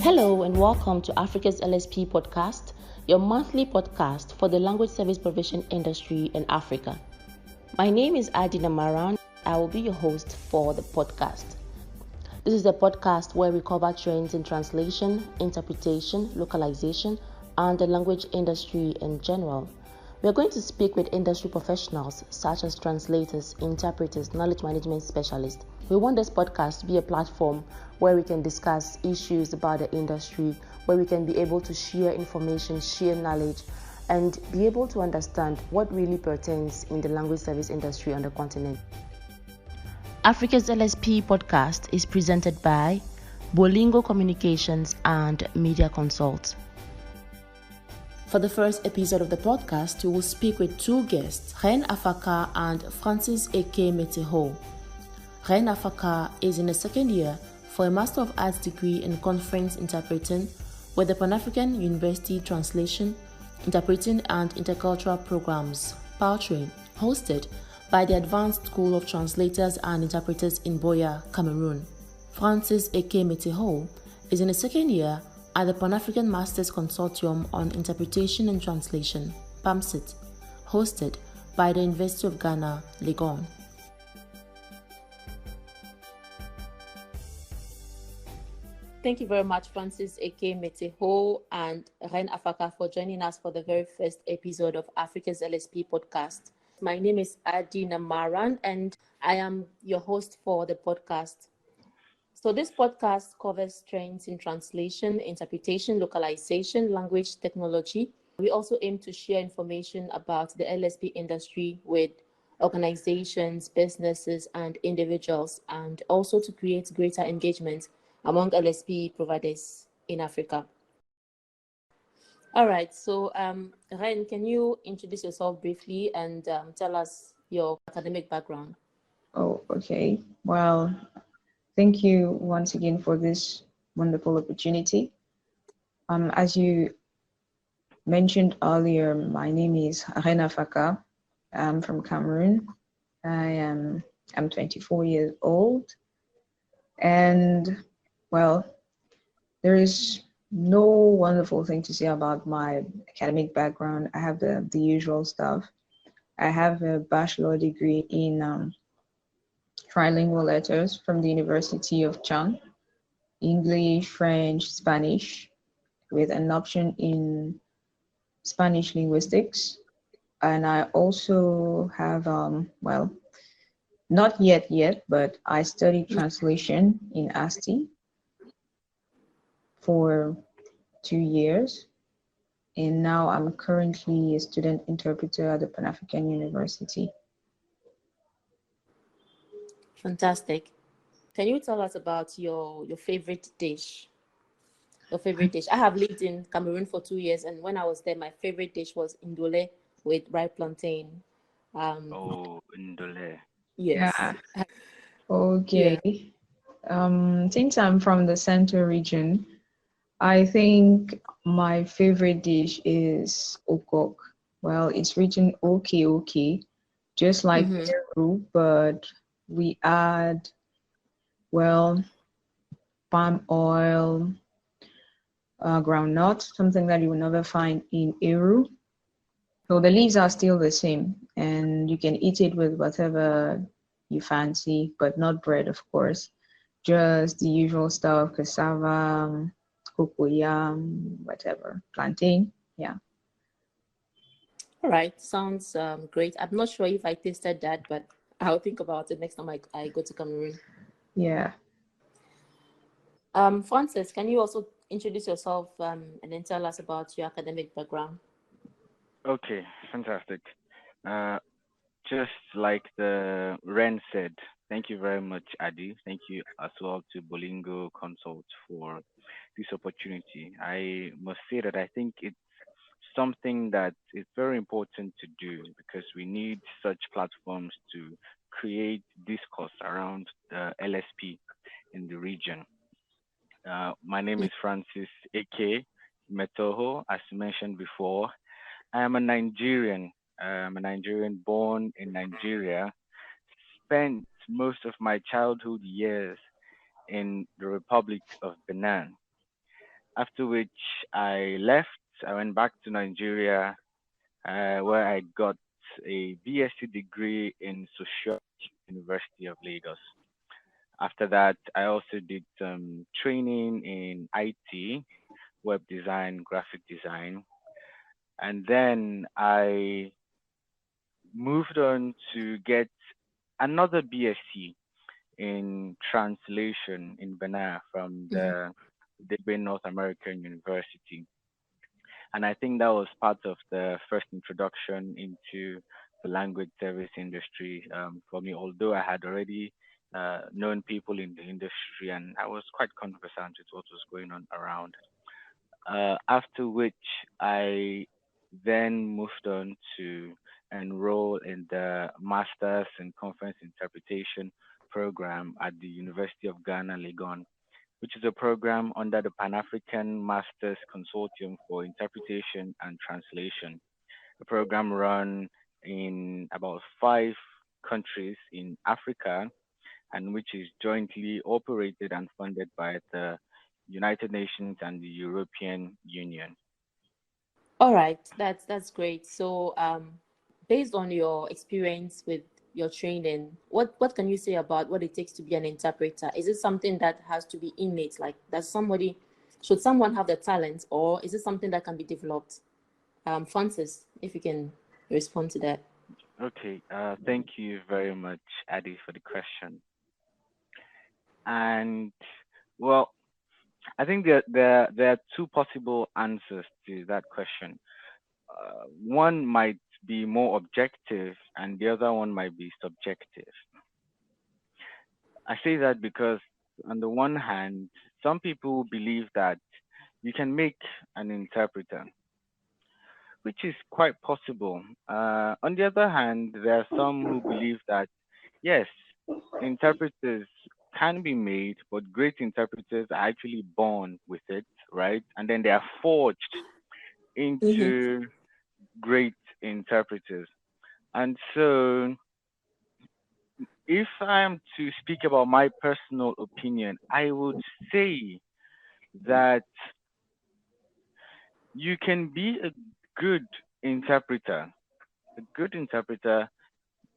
Hello and welcome to Africa's LSP podcast, your monthly podcast for the language service provision industry in Africa. My name is Ady Namaran. I will be your host for the podcast. This is a podcast where we cover trends in translation, interpretation, localization, and the language industry in general. We are going to speak with industry professionals such as translators, interpreters, knowledge management specialists. We want this podcast to be a platform where we can discuss issues about the industry, where we can be able to share information, share knowledge, and be able to understand what really pertains in the language service industry on the continent. Africa's LSP podcast is presented by Bolingo Communications and Media Consult. For the first episode of the podcast, we will speak with two guests, Reine Afaka and Francis Eke-Meteho. Reine Afaka is in the second year for a Master of Arts degree in Conference Interpreting with the Pan-African University Translation, Interpreting and Intercultural Programs, PAUTRAIN, hosted by the Advanced School of Translators and Interpreters in Buea, Cameroon. Francis Eke-Meteho is in the second year at the Pan-African Masters Consortium on Interpretation and Translation, PAMCIT, hosted by the University of Ghana, Legon. Thank you very much, Francis Eke-Meteho and Reine Afaka, for joining us for the very first episode of Africa's LSP podcast. My name is Ady Namaran, and I am your host for the podcast. So this podcast covers trends in translation, interpretation, localization, language technology. We also aim to share information about the LSP industry with organizations, businesses, and individuals, and also to create greater engagement among LSP providers in Africa. All right, so Reine, can you introduce yourself briefly and tell us your academic background? Oh, okay. Well, thank you once again for this wonderful opportunity. As you mentioned earlier, my name is Reine Afaka. I'm from Cameroon. I'm 24 years old, and well, there is no wonderful thing to say about my academic background. I have the usual stuff. I have a bachelor degree in trilingual letters from the University of Chang, English, French, Spanish, with an option in Spanish linguistics. And I also have, not yet, but I studied translation in ASTI for 2 years. And now I'm currently a student interpreter at the Pan-African University. Fantastic. Can you tell us about your favorite dish? Your favorite dish. I have lived in Cameroon for 2 years, and when I was there, my favorite dish was indole with ripe plantain. Indole. Yes. Yeah. Okay. Yeah. Since I'm from the Center region, I think my favorite dish is okok. Well, it's written okay, just like Peru, but we add, palm oil, groundnut, something that you will never find in Eru. So the leaves are still the same, and you can eat it with whatever you fancy, but not bread, of course. Just the usual stuff, cassava, cocoyam, whatever, plantain, yeah. All right, sounds great. I'm not sure if I tasted that, but I'll think about it next time I go to Cameroon. Yeah. Francis, can you also introduce yourself and then tell us about your academic background? Okay, fantastic. Just like the Ren said, thank you very much, Ady. Thank you as well to Bolingo Consult for this opportunity. I must say that I think it's something that is very important to do because we need such platforms to create discourse around the LSP in the region. My name is Francis Eke-Meteho, as mentioned before. I am a Nigerian. I'm a Nigerian born in Nigeria, spent most of my childhood years in the Republic of Benin. After which I left. I went back to Nigeria, where I got a BSc degree in Sociology, University of Lagos. After that, I also did some training in IT, web design, graphic design, and then I moved on to get another BSc in translation in Benin from the North American University. And I think that was part of the first introduction into the language service industry for me, although I had already known people in the industry and I was quite conversant with what was going on around. After which I then moved on to enroll in the Masters in Conference Interpretation program at the University of Ghana, Legon, which is a program under the Pan-African Masters Consortium for Interpretation and Translation, a program run in about 5 countries in Africa and which is jointly operated and funded by the United Nations and the European Union. All right, that's great. So, based on your experience with your training, what can you say about what it takes to be an interpreter? Is it something that has to be innate? Like, should someone have the talent, or is it something that can be developed? Francis, if you can respond to that. Okay, thank you very much, Ady, for the question. And well, I think there are 2 possible answers to that question. One might be more objective, and the other one might be subjective. I say that because, on the one hand, some people believe that you can make an interpreter, which is quite possible. On the other hand, there are some who believe that, yes, interpreters can be made, but great interpreters are actually born with it, right? And then they are forged into great interpreters. And so, if I am to speak about my personal opinion, I would say that you can be a good interpreter,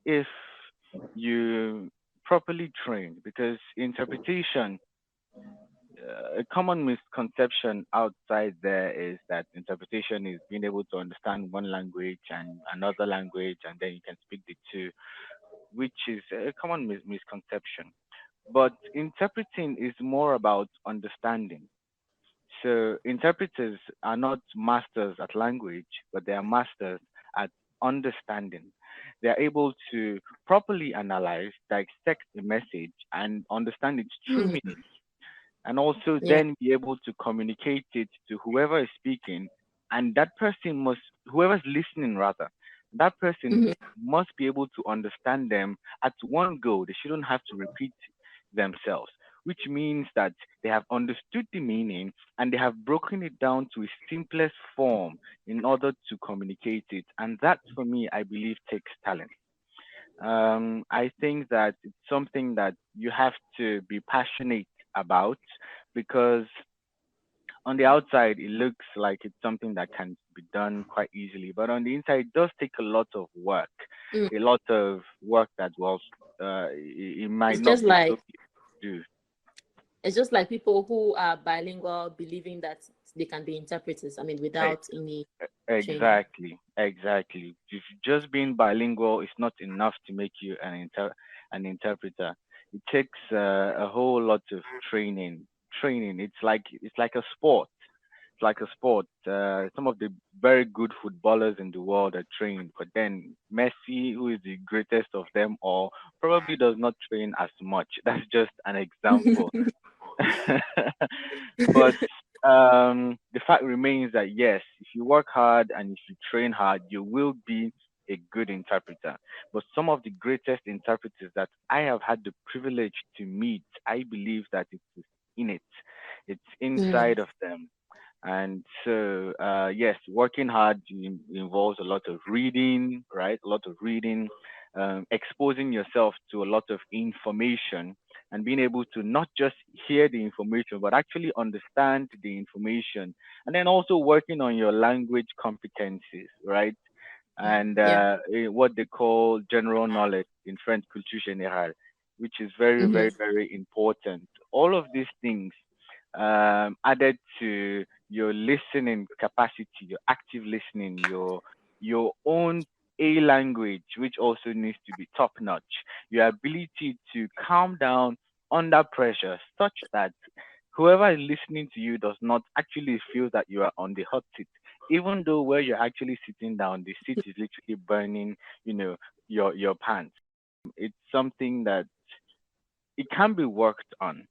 if you properly train, because interpretation, a common misconception outside there is that interpretation is being able to understand one language and another language, and then you can speak the two, which is a common misconception. But interpreting is more about understanding. So interpreters are not masters at language, but they are masters at understanding. They are able to properly analyze, dissect the message, and understand its true meaning, and also Yeah. then be able to communicate it to whoever is speaking, and that person must, whoever's listening rather, that person must be able to understand them at one go. They shouldn't have to repeat themselves, which means that they have understood the meaning and they have broken it down to its simplest form in order to communicate it. And that, for me, I believe takes talent. I think that it's something that you have to be passionate about, because on the outside it looks like it's something that can be done quite easily, but on the inside it does take a lot of work, a lot of work that it might It's not just be so like easy to do. it's just like people who are bilingual believing that they can be interpreters. I mean, E- without any training. exactly. Just being bilingual is not enough to make you an interpreter. It takes a whole lot of training. It's like a sport. It's like a sport. Some of the very good footballers in the world are trained, but then Messi, who is the greatest of them all, probably does not train as much. That's just an example. But the fact remains that yes, if you work hard and if you train hard, you will be a good interpreter. But some of the greatest interpreters that I have had the privilege to meet, I believe that it is in it. It's inside of them. And so, yes, working hard involves a lot of reading, right? A lot of reading, exposing yourself to a lot of information, and being able to not just hear the information, but actually understand the information. And then also working on your language competencies, right? And Yeah. what they call general knowledge in French, culture générale, which is very, very, very important. All of these things added to your listening capacity, your active listening, your own A language, which also needs to be top notch, your ability to calm down under pressure, such that whoever is listening to you does not actually feel that you are on the hot seat, even though where you're actually sitting down, the seat is literally burning, your pants. It's something that it can be worked on,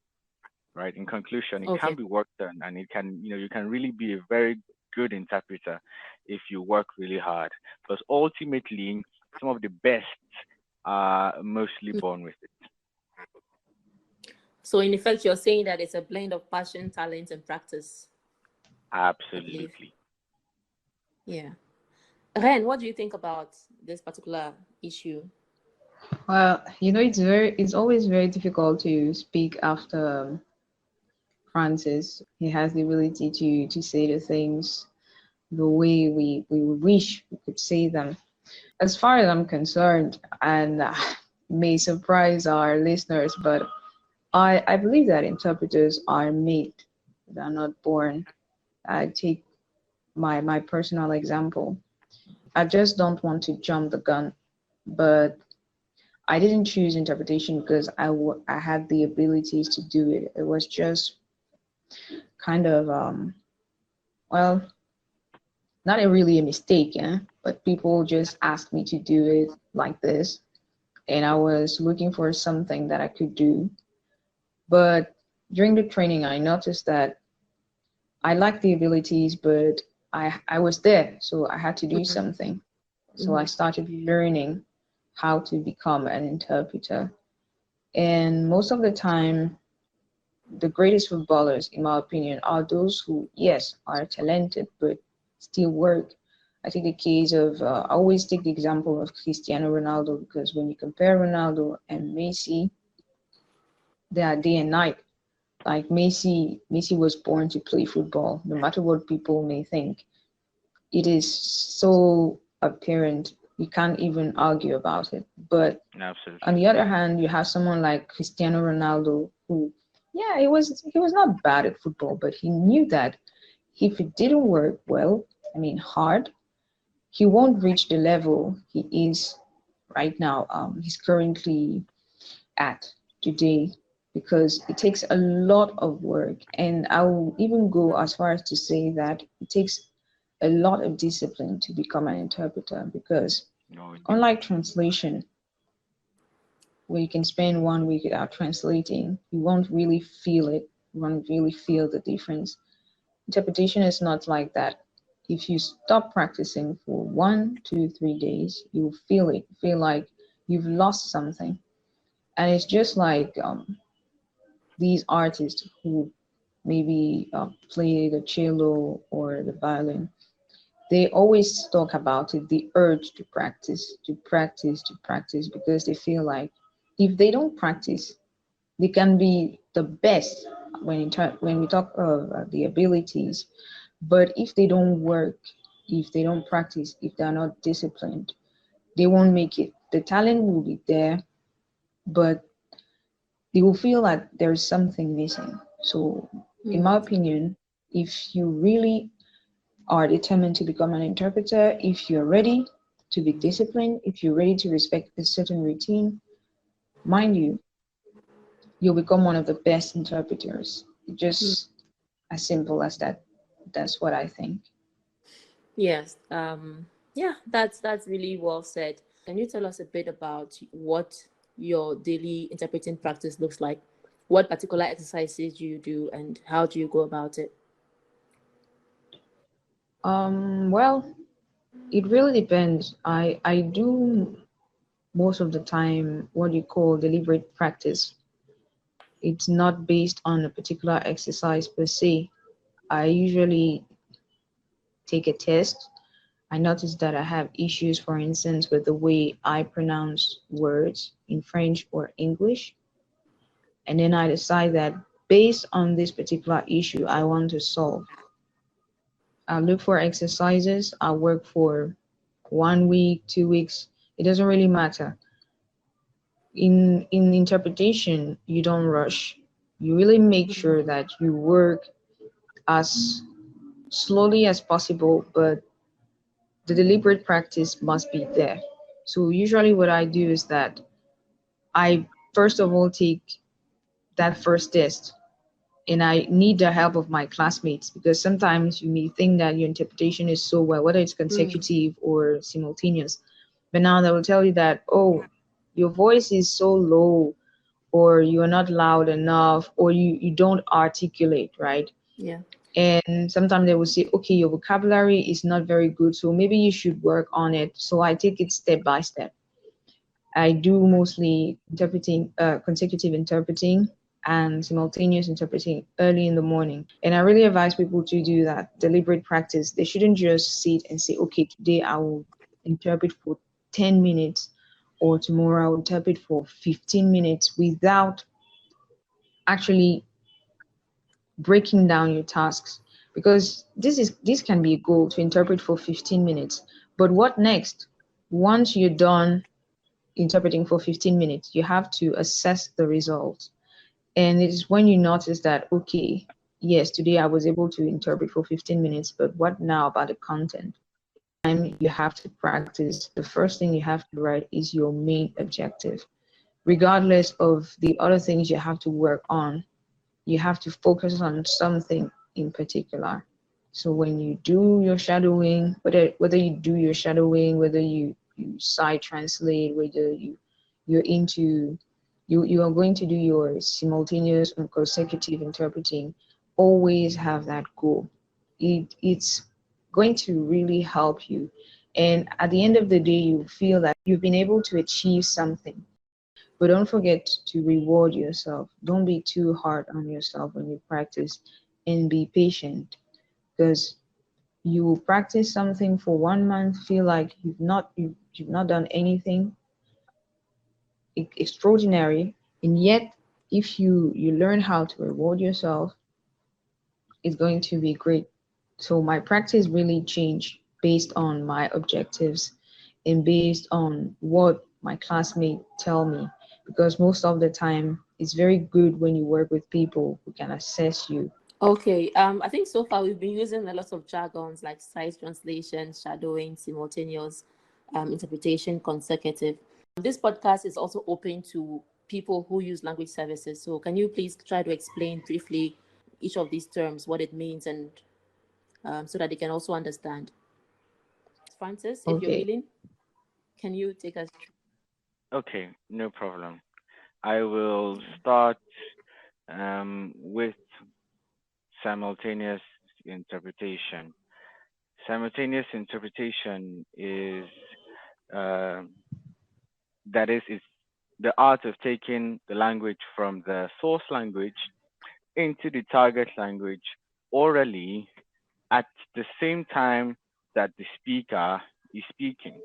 right? In conclusion, it can Okay. be worked on, and it can, you can really be a very good interpreter if you work really hard. Because ultimately, some of the best are mostly born with it. So in effect, you're saying that it's a blend of passion, talent, and practice, I believe. Absolutely. Yeah. Reine, what do you think about this particular issue? Well, it's always very difficult to speak after Francis. He has the ability to say the things the way we wish we could say them. As far as I'm concerned, and may surprise our listeners, but I believe that interpreters are made, they're not born. I take my personal example. I just don't want to jump the gun, but I didn't choose interpretation because I had the abilities to do it. It was just kind of well, not really a mistake, yeah, but people just asked me to do it like this, and I was looking for something that I could do. But during the training, I noticed that I lacked the abilities, but I was there, so I had to do something. So I started learning how to become an interpreter. And most of the time, the greatest footballers, in my opinion, are those who, yes, are talented, but still work. I take the case of, I always take the example of Cristiano Ronaldo, because when you compare Ronaldo and Messi, they are day and night. Like Messi was born to play football, no matter what people may think. It is so apparent, you can't even argue about it. But on Absolutely. the other hand, you have someone like Cristiano Ronaldo who, yeah, he was not bad at football, but he knew that if it didn't work well, I mean hard, he won't reach the level he is right now. He's currently at today, because it takes a lot of work, and I will even go as far as to say that it takes a lot of discipline to become an interpreter, because No, indeed. unlike translation, where you can spend 1 week without translating, you won't really feel it, you won't really feel the difference. Interpretation is not like that. If you stop practicing for 1, 2, 3 days, you'll feel it, feel like you've lost something. And it's just like these artists who maybe play the cello or the violin, they always talk about it, the urge to practice, to practice, to practice, because they feel like if they don't practice, they can be the best when we talk of the abilities. But if they don't work, if they don't practice, if they're not disciplined, they won't make it. The talent will be there, but they will feel like there's something missing. So, in my opinion, if you really are determined to become an interpreter, if you're ready to be disciplined, if you're ready to respect a certain routine, mind you, you'll become one of the best interpreters. Just as simple as that. That's what I think. Yes. Yeah, that's really well said. Can you tell us a bit about what your daily interpreting practice looks like? What particular exercises you do and how do you go about it? Well, it really depends. I do most of the time what you call deliberate practice. It's not based on a particular exercise per se. I usually take a test. I notice that I have issues, for instance, with the way I pronounce words in French or English. And then I decide that based on this particular issue I want to solve, I look for exercises. I work for 1 week, 2 weeks. It doesn't really matter. In interpretation, you don't rush. You really make sure that you work as slowly as possible, but the deliberate practice must be there. So usually what I do is that I first of all take that first test, and I need the help of my classmates, because sometimes you may think that your interpretation is so well, whether it's consecutive or simultaneous, but now they will tell you that, oh, your voice is so low, or you're not loud enough, or you don't articulate, right? Yeah. And sometimes they will say, okay, your vocabulary is not very good, so maybe you should work on it. So I take it step by step. I do mostly interpreting, consecutive interpreting and simultaneous interpreting early in the morning. And I really advise people to do that deliberate practice. They shouldn't just sit and say, okay, today I will interpret for 10 minutes, or tomorrow I will interpret for 15 minutes, without actually breaking down your tasks. Because this can be a goal, to interpret for 15 minutes. But what next? Once you're done interpreting for 15 minutes, you have to assess the results. And it is when you notice that, okay, yes, today I was able to interpret for 15 minutes, but what now about the content? And you have to practice. The first thing you have to write is your main objective. Regardless of the other things you have to work on, you have to focus on something in particular. So when you do your shadowing, whether you do your shadowing, whether you side translate, whether you're into you are going to do your simultaneous and consecutive interpreting, always have that goal. It's going to really help you. And at the end of the day, you feel that you've been able to achieve something. But don't forget to reward yourself. Don't be too hard on yourself when you practice, and be patient, because you will practice something for 1 month, feel like you've not done anything extraordinary, and yet if you learn how to reward yourself, it's going to be great. So my practice really changed based on my objectives and based on what my classmates tell me, because most of the time it's very good when you work with people who can assess you. Okay. I think so far we've been using a lot of jargons like side translation, shadowing, simultaneous, interpretation, consecutive. This podcast is also open to people who use language services. So can you please try to explain briefly each of these terms, what it means, and so that they can also understand? Francis, if you're Okay. willing, can you take us? Okay, no problem. I will start with simultaneous interpretation. Simultaneous interpretation is uh, is the art of taking the language from the source language into the target language orally at the same time that the speaker is speaking.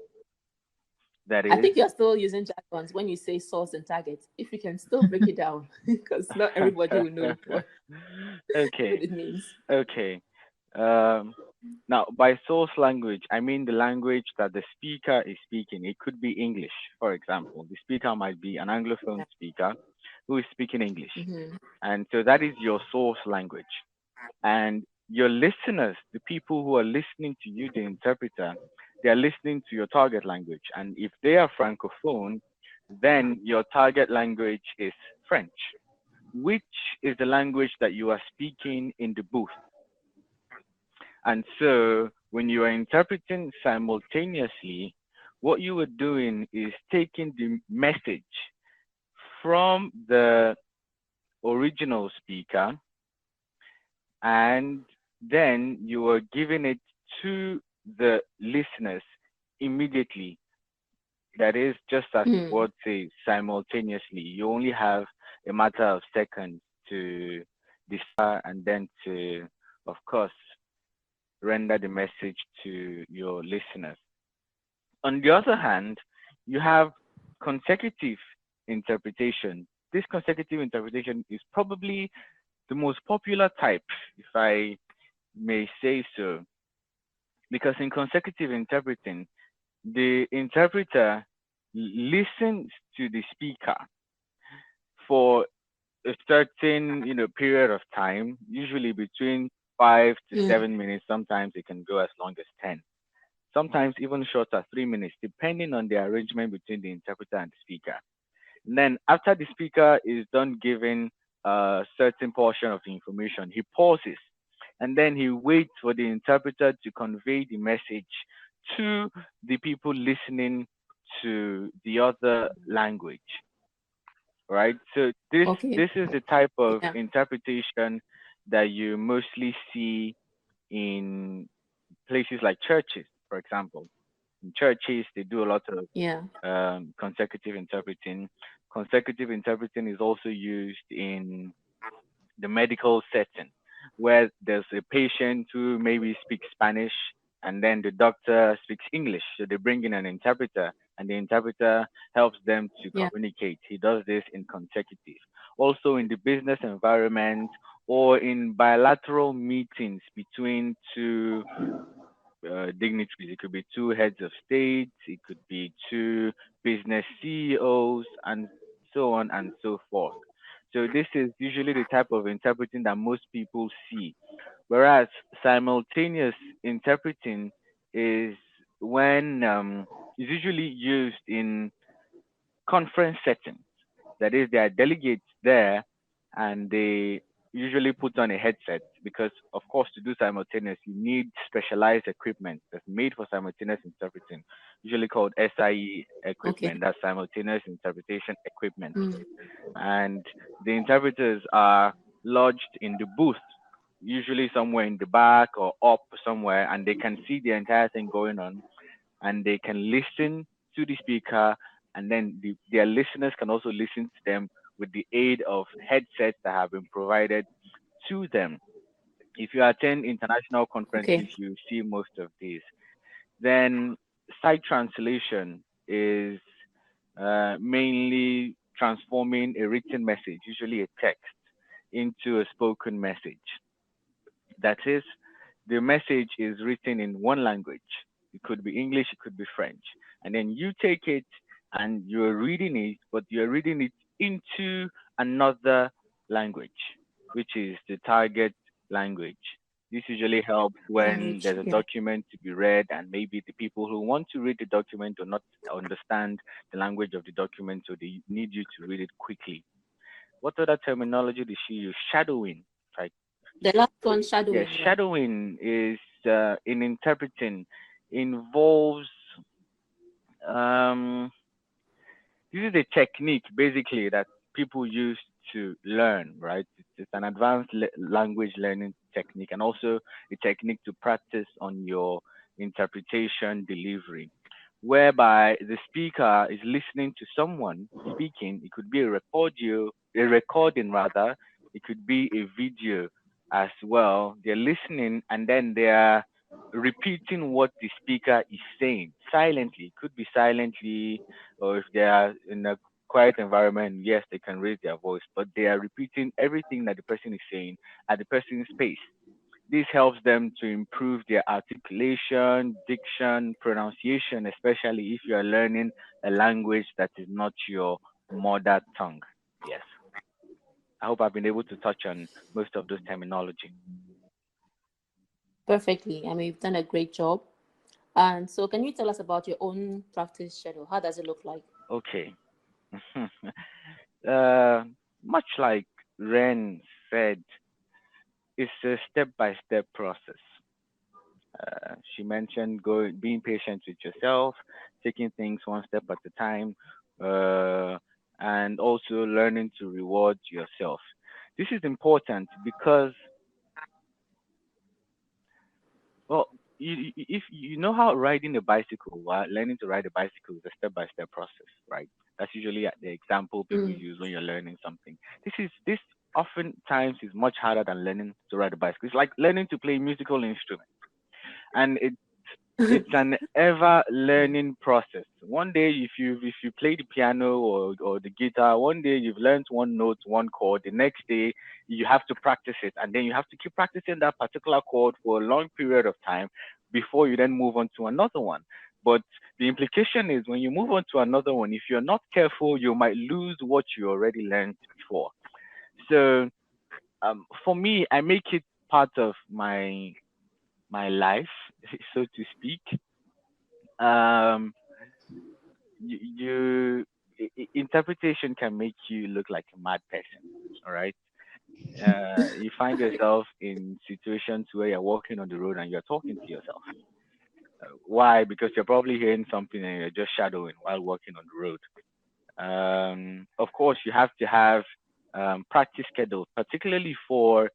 That I is, think you're still using jargons when you say source and target. If you can still break it down, because not everybody will know what okay, it means. okay. Um, Now, by source language, I mean the language that the speaker is speaking. It could be English, for example. The speaker might be an Anglophone speaker who is speaking English. Mm-hmm. And so that is your source language. And your listeners, the people who are listening to you, the interpreter, they are listening to your target language. And if they are Francophone, then your target language is French, which is the language that you are speaking in the booth. And so when you are interpreting simultaneously, what you are doing is taking the message from the original speaker, and then you are giving it to the listeners immediately. That is, just as the word says, simultaneously. You only have a matter of seconds to decide and then to, of course, render the message to your listeners. On the other hand, you have consecutive interpretation. this consecutive interpretation is probably the most popular type, if I may say so, because in consecutive interpreting, the interpreter listens to the speaker for a certain period of time, usually between 5 to 7 minutes. Sometimes it can go as long as 10. Sometimes even shorter, 3 minutes, depending on the arrangement between the interpreter and the speaker. And then after the speaker is done giving a certain portion of the information, he pauses and then he waits for the interpreter to convey the message to the people listening to the other language, right? So this Okay. this is the type of Yeah. interpretation that you mostly see in places like churches, for example. In churches, they do a lot of Yeah. consecutive interpreting. Consecutive interpreting is also used in the medical setting, where there's a patient who maybe speaks Spanish and then the doctor speaks English. So they bring in an interpreter and the interpreter helps them to Yeah. communicate. He does this in consecutive. Also in the business environment or in bilateral meetings between two dignitaries. It could be two heads of state, it could be two business CEOs, and so on and so forth. So this is usually the type of interpreting that most people see. Whereas simultaneous interpreting is when is usually used in conference settings. That is, there are delegates there and they usually put on a headset because, of course, to do simultaneous, you need specialized equipment that's made for simultaneous interpreting, usually called SIE Okay. equipment, that's simultaneous interpretation equipment. Mm. And the interpreters are lodged in the booth, usually somewhere in the back or up somewhere, and they can see the entire thing going on and they can listen to the speaker, and then their listeners can also listen to them with the aid of headsets that have been provided to them. If you attend international conferences, Okay. you see most of these. Then site translation is mainly transforming a written message, usually a text, into a spoken message. That is, the message is written in one language. It could be English, it could be French. And then you take it and you're reading it, but you're reading it into another language, which is the target language. This usually helps when Language. there's a Yeah. document to be read and maybe the people who want to read the document do not understand the language of the document, so they need you to read it quickly. What other terminology did she use? Shadowing. Right? The last one, Yes, shadowing. Yeah. shadowing is in interpreting involves um, this is a technique basically that people use to learn, right? It's an advanced language learning technique and also a technique to practice on your interpretation delivery, whereby the speaker is listening to someone speaking. It could be a recording rather. It could be a video as well. They're listening and then they're repeating what the speaker is saying silently. It could be silently, or if they are in a quiet environment, yes, they can raise their voice, but they are repeating everything that the person is saying at the person's pace. This helps them to improve their articulation, diction, pronunciation, especially if you are learning a language that is not your mother tongue. Yes. I hope I've been able to touch on most of those terminology. Perfectly. I mean, you've done a great job. And so, can you tell us about your own practice schedule? How does it look like? Okay. uh, Much like Ren said, it's a step-by-step process. She mentioned being patient with yourself, taking things one step at a time, uh, and also learning to reward yourself. This is important because, well, if you know how riding a bicycle, learning to ride a bicycle is a step-by-step process, right? That's usually the example people Mm. use when you're learning something. This oftentimes is much harder than learning to ride a bicycle. It's like learning to play a musical instrument, and it's an ever learning process. One day, if you play the piano or the guitar, one day you've learned one note, one chord. The next day you have to practice it, and then you have to keep practicing that particular chord for a long period of time before you then move on to another one. But the implication is when you move on to another one, if you're not careful, you might lose what you already learned before. So for me, I make it part of my life, so to speak. Um, interpretation can make you look like a mad person. All right. You find yourself in situations where you're walking on the road and you're talking to yourself. Why? Because you're probably hearing something and you're just shadowing while walking on the road. Of course, you have to have practice schedule, particularly for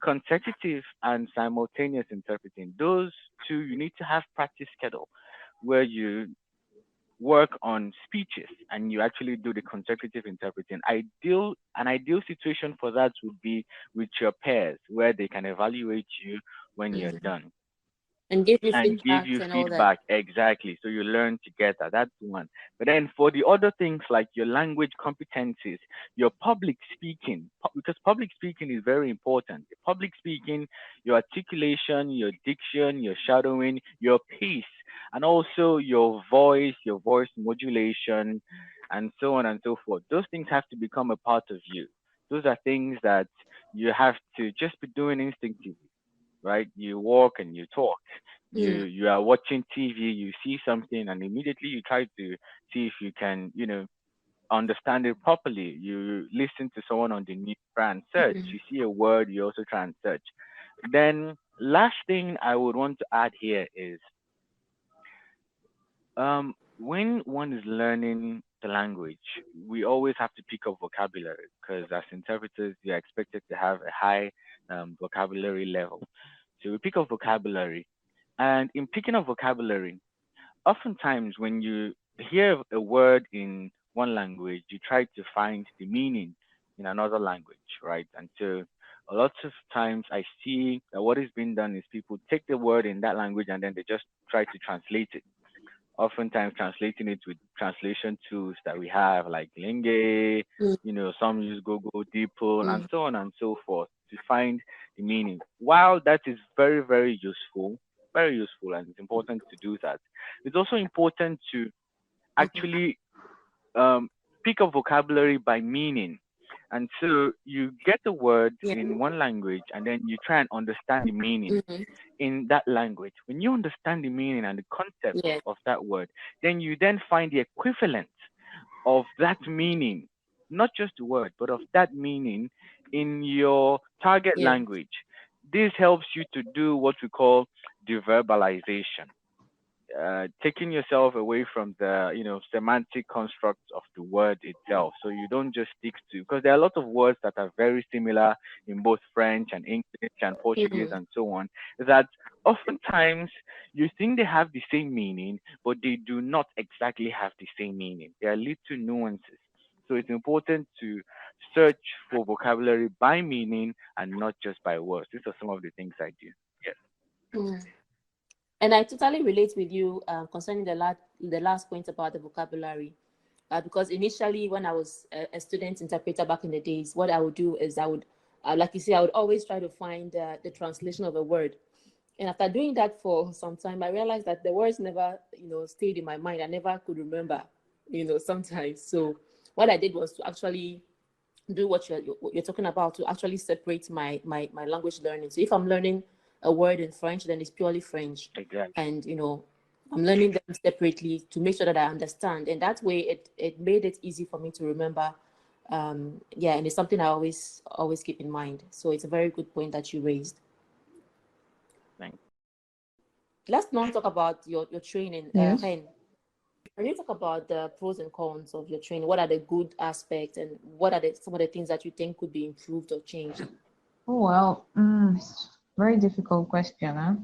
consecutive and simultaneous interpreting. Those two, you need to have practice schedule where you work on speeches and you actually do the consecutive interpreting. An ideal situation for that would be with your peers, where they can evaluate you when you're Mhm. done And give you and give feedbacks you and all that. feedback. Exactly. So you learn together. That's one. But then for the other things like your language competencies, your public speaking, because public speaking is very important. Public speaking, your articulation, your diction, your shadowing, your pace, and also your voice modulation, and so on and so forth. Those things have to become a part of you. Those are things that you have to just be doing instinctively, right? You walk and you talk. Mm. You are watching TV, you see something, and immediately you try to see if you can, understand it properly. You listen to someone on the news, try and search. Mm. You see a word, you also try and search. Then last thing I would want to add here is when one is learning the language, we always have to pick up vocabulary because as interpreters, you're expected to have a high vocabulary level. So we pick up vocabulary. And in picking up vocabulary, oftentimes when you hear a word in one language, you try to find the meaning in another language, right? And so a lot of times I see that what is being done is people take the word in that language and then they just try to translate it, oftentimes translating it with translation tools that we have like Linge, Mm. some use Google, DeepL, and Mm. so on and so forth to find the meaning. While that is very, very useful, and it's important to do that, it's also important to Mhm. actually um, pick up vocabulary by meaning. And so you get the word Yeah. in one language and then you try and understand the meaning Mhm. in that language. When you understand the meaning and the concept Yeah. of that word, then you then find the equivalent of that meaning, not just the word, but of that meaning in your target Yeah. language. This helps you to do what we call deverbalization, taking yourself away from the semantic constructs of the word itself, so you don't just stick to, because there are a lot of words that are very similar in both French and English and Portuguese Mm. and so on, that oftentimes you think they have the same meaning, but they do not exactly have the same meaning. There are little nuances. So it's important to search for vocabulary by meaning and not just by words. These are some of the things I do. Yes. Mm. And I totally relate with you concerning the last point about the vocabulary. Because initially, when I was a student interpreter back in the days, what I would do is I would, like you say, I would always try to find the translation of a word. And after doing that for some time, I realized that the words never, stayed in my mind. I never could remember, sometimes. So what I did was to actually do what you're talking about, to actually separate my language learning. So if I'm learning a word in French, then it's purely French, Exactly. and I'm learning them separately to make sure that I understand, and that way it made it easy for me to remember. Yeah, and it's something I always keep in mind. So it's a very good point that you raised. Thank Let's now talk about your training, Yes. Reine. Can you talk about the pros and cons of your training? What are the good aspects, and what are some of the things that you think could be improved or changed? Oh, well, very difficult question, huh?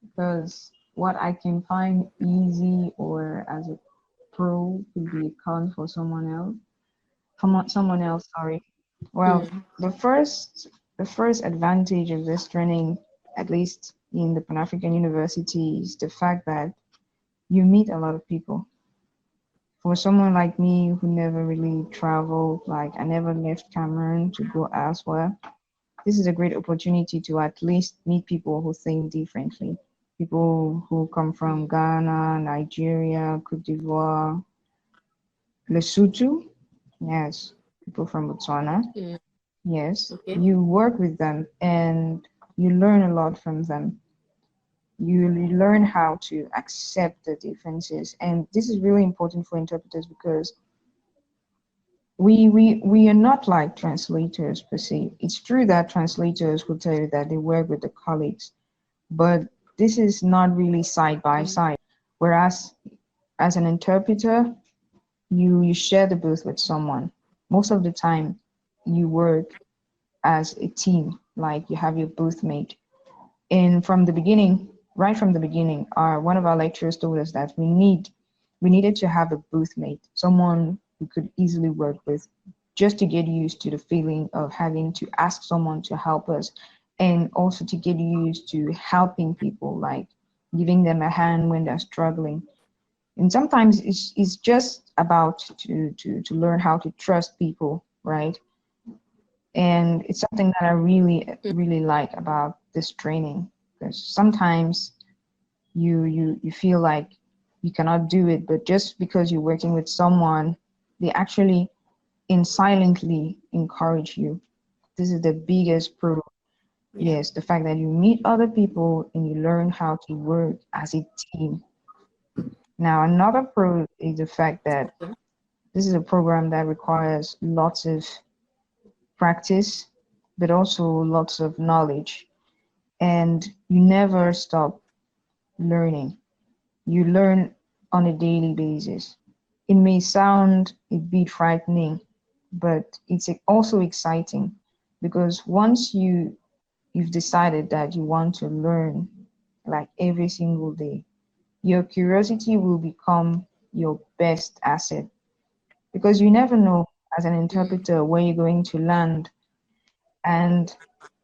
Because what I can find easy or as a pro could be a con for someone else. Someone else, sorry. Well, Mm. the first advantage of this training, at least in the Pan-African University is the fact that you meet a lot of people. For someone like me who never really traveled, like I never left Cameroon to go elsewhere, this is a great opportunity to at least meet people who think differently. People who come from Ghana, Nigeria, Cote d'Ivoire, Lesotho, yes, people from Botswana, yes. Okay. You work with them and you learn a lot from them. You learn how to accept the differences, and this is really important for interpreters because we are not like translators per se. It's true that translators will tell you that they work with the colleagues, but this is not really side by side. Whereas as an interpreter, you share the booth with someone. Most of the time, you work as a team, like you have your booth mate. And from the beginning, right from the beginning, one of our lecturers told us that we needed to have a booth mate, someone we could easily work with, just to get used to the feeling of having to ask someone to help us, and also to get used to helping people, like giving them a hand when they're struggling. And sometimes it's just about to learn how to trust people, right? And it's something that I really like about this training, because sometimes you feel like you cannot do it, but just because you're working with someone, they actually silently encourage you. This is the biggest pro. Yes, the fact that you meet other people and you learn how to work as a team. Now, another pro is the fact that this is a program that requires lots of practice, but also lots of knowledge. And you never stop learning. You learn on a daily basis. It may sound a bit frightening, but it's also exciting, because once you've decided that you want to learn like every single day, your curiosity will become your best asset, because you never know as an interpreter where you're going to land. And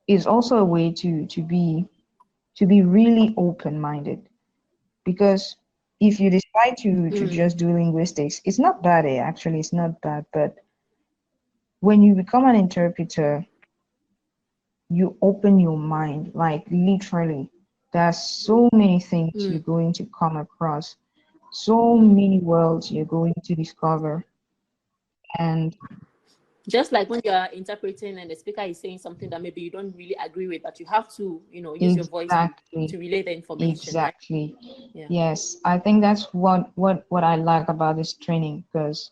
it's also a way to be really open-minded, because if you decide to just do linguistics, it's not bad, actually it's not bad, but when you become an interpreter, you open your mind, like literally. There's so many things you're going to come across, so many worlds you're going to discover. And Just like when you are interpreting and the speaker is saying something that maybe you don't really agree with, but you have to, use your voice to relay the information, right? exactly. Yes, I think that's what I like about this training, because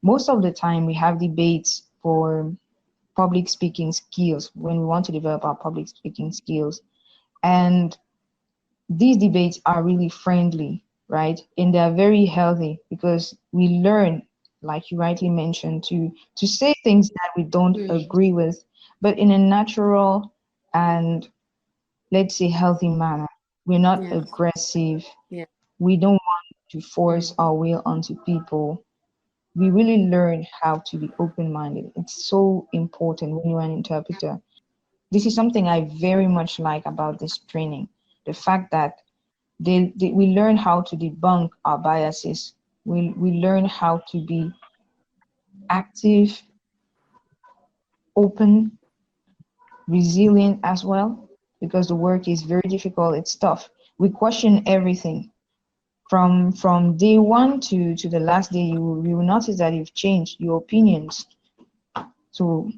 most of the time we have debates for public speaking skills when we want to develop our public speaking skills. And these debates are really friendly, right? And they're very healthy, because we learn, like you rightly mentioned, to say things that we don't agree with, but in a natural and, let's say, healthy manner. We're not aggressive. We don't want to force our will onto people. We really learn how to be open-minded. It's so important when you're an interpreter. This is something I very much like about this training. The fact that we learn how to debunk our biases. We learn how to be active, open, resilient as well, because the work is very difficult. It's tough. We question everything from day one to the last day. You will notice that you've changed your opinions. So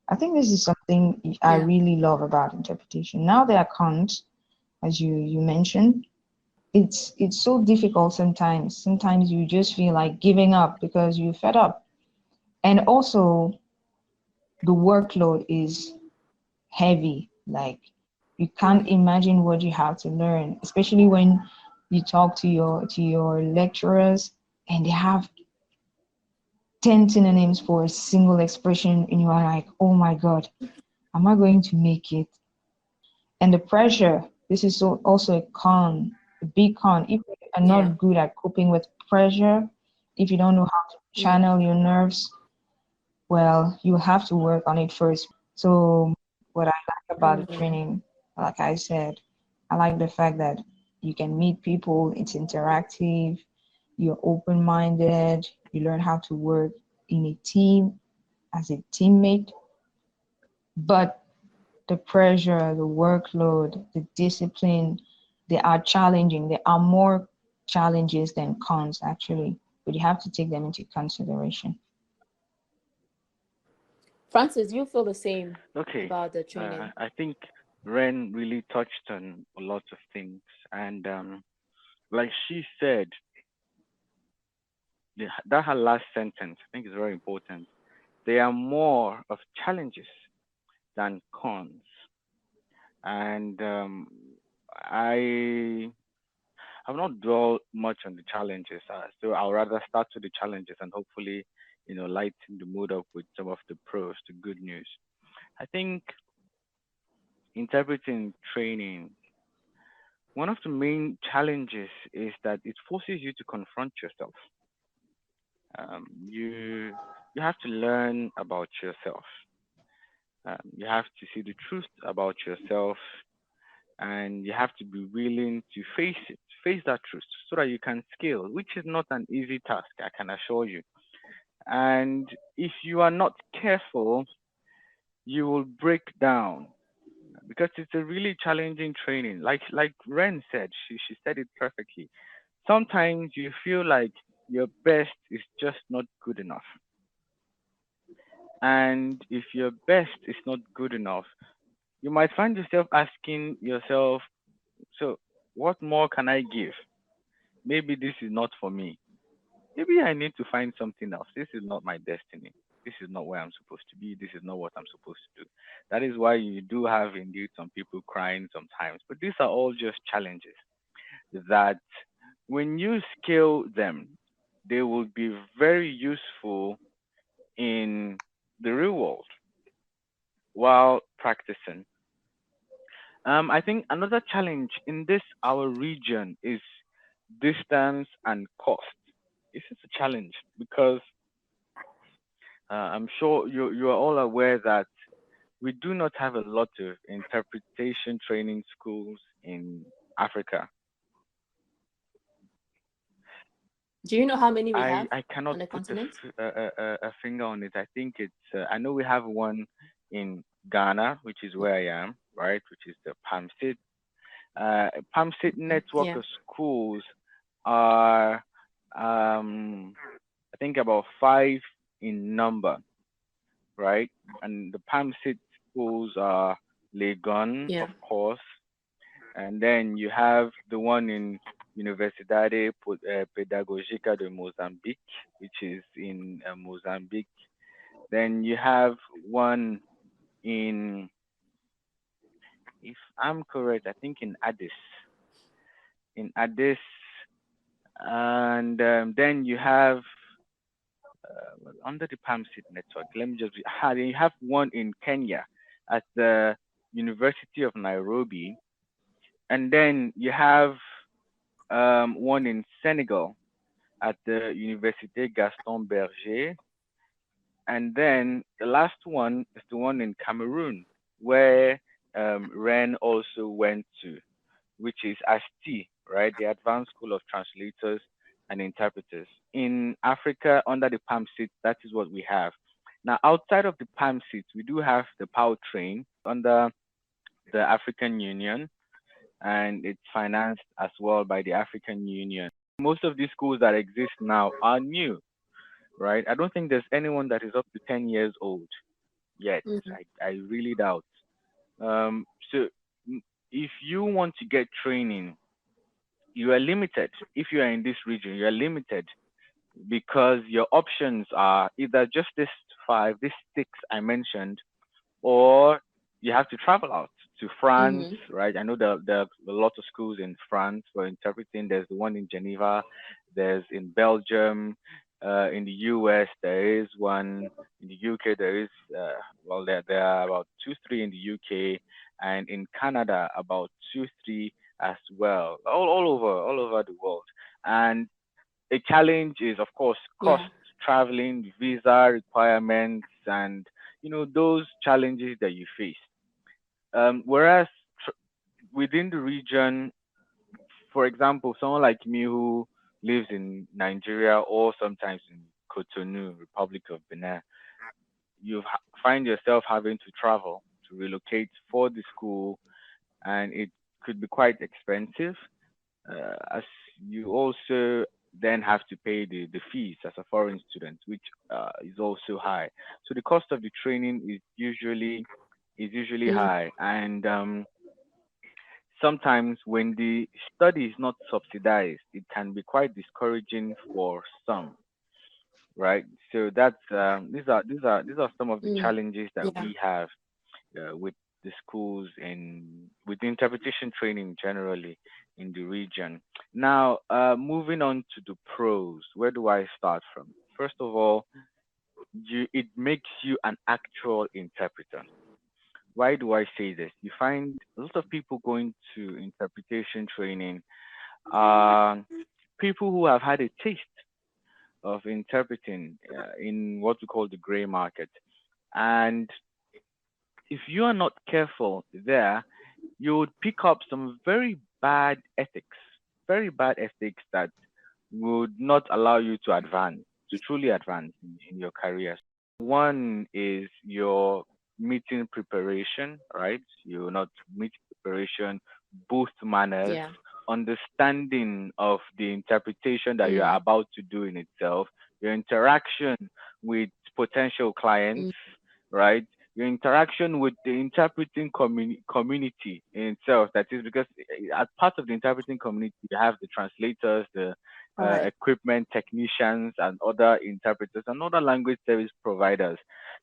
I think this is something I really love about interpretation. Now there are cons, as you mentioned. It's so difficult sometimes. Sometimes you just feel like giving up because you're fed up. And also the workload is heavy. Like, you can't imagine what you have to learn, especially when you talk to your lecturers and they have 10 synonyms for a single expression, and you are like, oh my God, am I going to make it? And the pressure, this is also a con, a big con. If you are not good at coping with pressure, if you don't know how to channel your nerves, well, you have to work on it first. So what I like about the training, like I said, I like the fact that you can meet people, it's interactive, you're open-minded, you learn how to work in a team as a teammate. But the pressure, the workload, the discipline, they are challenging. There are more challenges than cons, actually, but you have to take them into consideration. Francis, you feel the same Okay. about the training? I think Ren really touched on a lot of things. And like she said, that her last sentence, I think is very important. There are more of challenges than cons. And I have not dwelled much on the challenges. So I'll rather start with the challenges and hopefully, lighten the mood up with some of the pros, the good news. I think interpreting training, one of the main challenges is that it forces you to confront yourself. You have to learn about yourself. You have to see the truth about yourself, and you have to be willing to face that truth, so that you can scale, which is not an easy task, I can assure you. And if you are not careful, you will break down, because it's a really challenging training. Like Ren said, she said it perfectly. Sometimes you feel like your best is just not good enough. And if your best is not good enough, you might find yourself asking yourself, so what more can I give? Maybe this is not for me. Maybe I need to find something else. This is not my destiny. This is not where I'm supposed to be. This is not what I'm supposed to do. That is why you do have indeed some people crying sometimes. But these are all just challenges that when you scale them, they will be very useful in the real world while practicing. I think another challenge in this our region is distance and cost. This is a challenge because I'm sure you are all aware that we do not have a lot of interpretation training schools in Africa. Do you know how many we have I cannot on the put continent? a finger on it. I think it's I know we have one in Ghana, which is where I am, right? Which is the PAMCIT. PAMCIT network Yeah. of schools are I think about 5 in number, right? And the PAMCIT schools are Legon, Yeah. of course, and then you have the one in Universidade Pedagógica de Mozambique, which is in Mozambique. Then you have one in, if I'm correct, I think in Addis. In Addis, and then you have under the PAMCIT network. Let me just. Then you have one in Kenya at the University of Nairobi, and then you have one in Senegal at the Université Gaston Berger. And then the last one is the one in Cameroon, where Ren also went to, which is ASTI, right? The Advanced School of Translators and Interpreters. In Africa, under the PAMCIT, that is what we have. Now, outside of the PAMCIT, we do have the PAUTRAIN under the African Union, and it's financed as well by the African Union. Most of these schools that exist now are new, right? I don't think there's anyone that is up to 10 years old yet. Mhm. I really doubt. So if you want to get training, you are limited. If you are in this region, you are limited because your options are either just these 6 I mentioned, or you have to travel out to France, right? I know there are a lot of schools in France for interpreting. There's the one in Geneva, there's in Belgium, in the US there is one, in the UK there is there are about 2-3 in the UK, and in Canada about 2-3 as well, all over the world. And a challenge is of course cost, traveling, visa requirements, and those challenges that you face. Whereas within the region, for example, someone like me who lives in Nigeria or sometimes in Cotonou, Republic of Benin, you find yourself having to travel to relocate for the school, and it could be quite expensive. As you also then have to pay the fees as a foreign student, which is also high. So the cost of the training is usually Mm. high, and sometimes when the study is not subsidized, it can be quite discouraging for some, right? So these are some of the Mm. challenges that Yeah. we have with the schools and with the interpretation training generally in the region. Now, moving on to the pros, where do I start from? First of all, it makes you an actual interpreter. Why do I say this? You find a lot of people going to interpretation training are people who have had a taste of interpreting in what we call the gray market. And if you are not careful there, you would pick up some very bad ethics that would not allow you to advance, to truly advance in your career. One is your meeting preparation, right? You're not meeting preparation, booth manners, Yeah. understanding of the interpretation that you're Mm. about to do in itself, your interaction with potential clients, Mm. right? Your interaction with the interpreting community in itself. That is because as part of the interpreting community, you have the translators, the Right. equipment technicians, and other interpreters and other language service providers.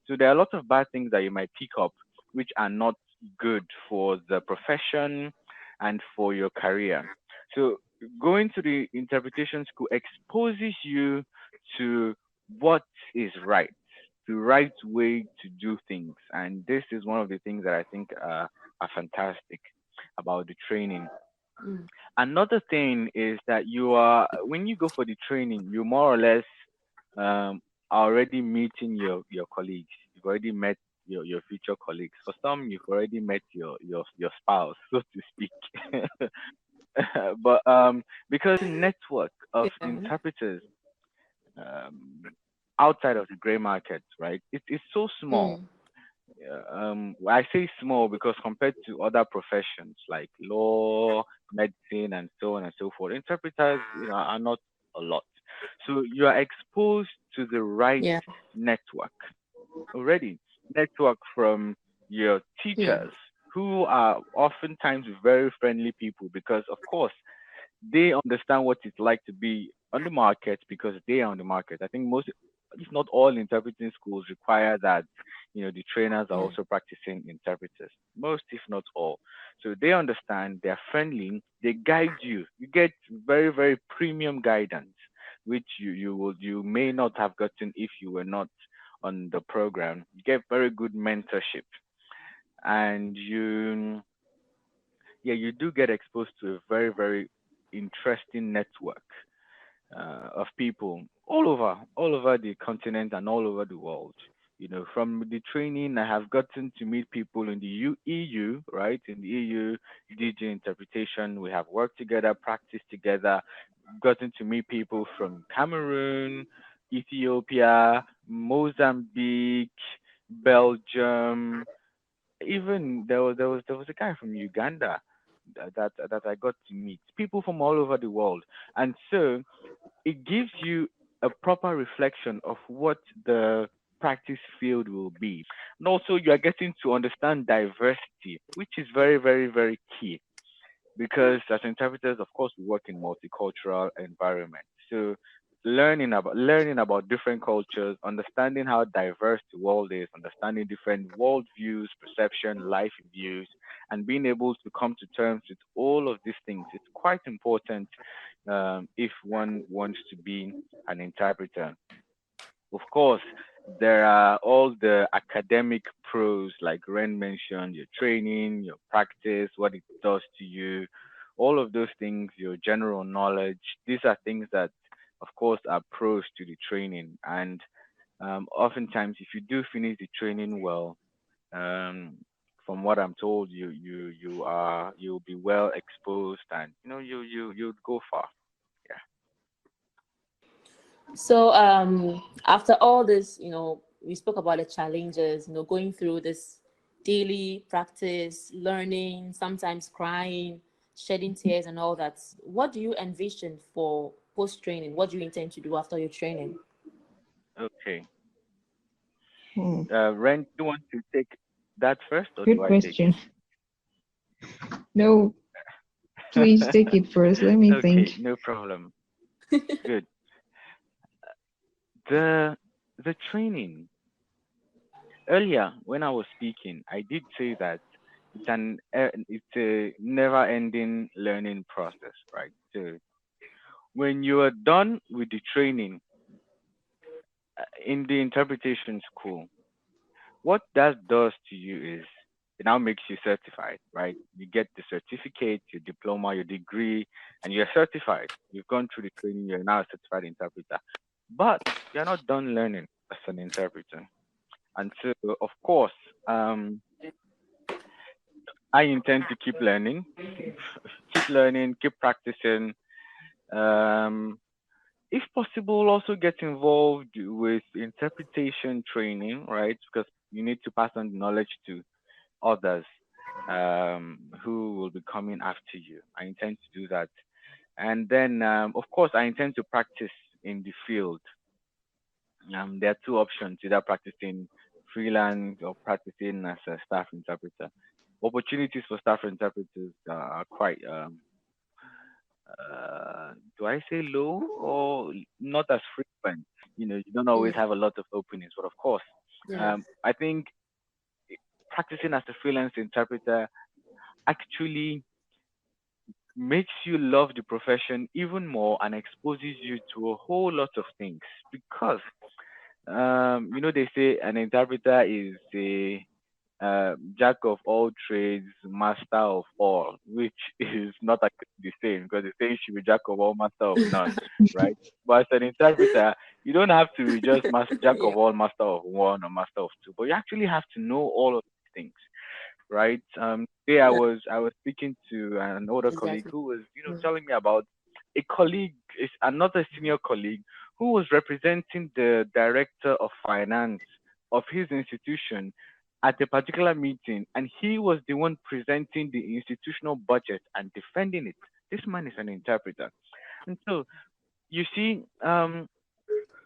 So there are a lot of bad things that you might pick up, which are not good for the profession and for your career. So going to the interpretation school exposes you to what is right, the right way to do things. And this is one of the things that I think are fantastic about the training. Mm. Another thing is that when you go for the training, you more or less are already meeting your colleagues. You've already met your future colleagues. For some, you've already met your spouse, so to speak. But because the network of Yeah. interpreters um, outside of the gray market, right? It's so small. Mm. I say small because compared to other professions like law, medicine, and so on and so forth, interpreters, are not a lot. So you are exposed to the right Yeah. network already. Network from your Mm. teachers, who are oftentimes very friendly people, because of course they understand what it's like to be on the market because they are on the market. I think most, if not all, interpreting schools require that, the trainers are Yeah. also practicing interpreters. Most, if not all. So they understand, they're friendly, they guide you. You get very, very premium guidance, which you may not have gotten if you were not on the program. You get very good mentorship, and you do get exposed to a very, very interesting network of people all over the continent and all over the world. From the training, I have gotten to meet people in the EU, right? In the EU, DJ interpretation, we have worked together, practiced together, gotten to meet people from Cameroon, Ethiopia, Mozambique, Belgium, even there was a guy from Uganda that I got to meet. People from all over the world. And so it gives you a proper reflection of what the practice field will be. And also you are getting to understand diversity, which is very, very, very key, because as interpreters, of course, we work in multicultural environment. So learning about different cultures, understanding how diverse the world is, understanding different world views, perception, life views, and being able to come to terms with all of these things. It's quite important if one wants to be an interpreter. Of course, there are all the academic pros, like Ren mentioned, your training, your practice, what it does to you, all of those things, your general knowledge. These are things that, of course, are pros to the training. And oftentimes, if you do finish the training well, um, from what I'm told, you'll be well exposed, and you'd go far. Yeah. So after all this, we spoke about the challenges, going through this daily practice, learning, sometimes crying, shedding tears and all that. What do you envision for post-training? What do you intend to do after your training? Okay. Hmm. Ren, do you want to take that first, or Good do I take question. No, please it? take it first. Let me Okay, think. no problem. Good. The training earlier when I was speaking, I did say that it's a never-ending learning process, right? So when you are done with the training in the interpretation school, what that does to you is it now makes you certified, right? You get the certificate, your diploma, your degree, and you're certified. You've gone through the training, you're now a certified interpreter. But you're not done learning as an interpreter. And so, of course, I intend to keep learning, keep practicing. Um, if possible, also get involved with interpretation training, right? Because you need to pass on the knowledge to others who will be coming after you. I intend to do that. And then, of course, I intend to practice in the field. There are two options, either practicing freelance or practicing as a staff interpreter. Opportunities for staff interpreters are quite, do I say low or not as frequent? You don't always have a lot of openings, but of course, Yeah. I think practicing as a freelance interpreter actually makes you love the profession even more and exposes you to a whole lot of things because they say an interpreter is a jack of all trades, master of all, which is not actually the same because the saying should be jack of all, master of none, right? But as an interpreter, you don't have to be just jack Yeah. of all, master of one, or master of two, but you actually have to know all of these things, right? Today I was speaking to an older colleague Exactly. who was, Mm. telling me about a colleague, is another senior colleague who was representing the director of finance of his institution at a particular meeting, and he was the one presenting the institutional budget and defending it. This man is an interpreter, and so you see,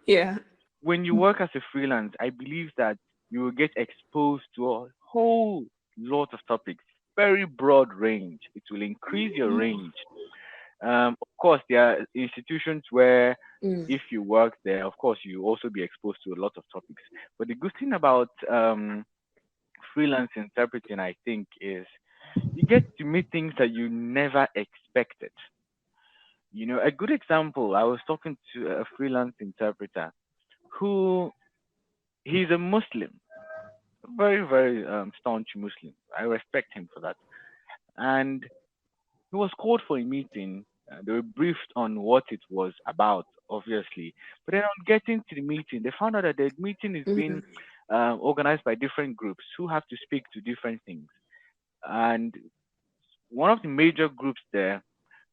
Yeah. when you work as a freelance, I believe that you will get exposed to a whole lot of topics, very broad range. It will increase your range. Of course, there are institutions where Mm. if you work there, of course, you also be exposed to a lot of topics. But the good thing about freelance interpreting, I think, is you get to meet things that you never expected. A good example, I was talking to a freelance interpreter who he's a Muslim, very, very staunch Muslim. I respect him for that. And he was called for a meeting. They were briefed on what it was about, obviously. But then on getting to the meeting, they found out that the meeting is being Mm-hmm. organized by different groups who have to speak to different things. And one of the major groups there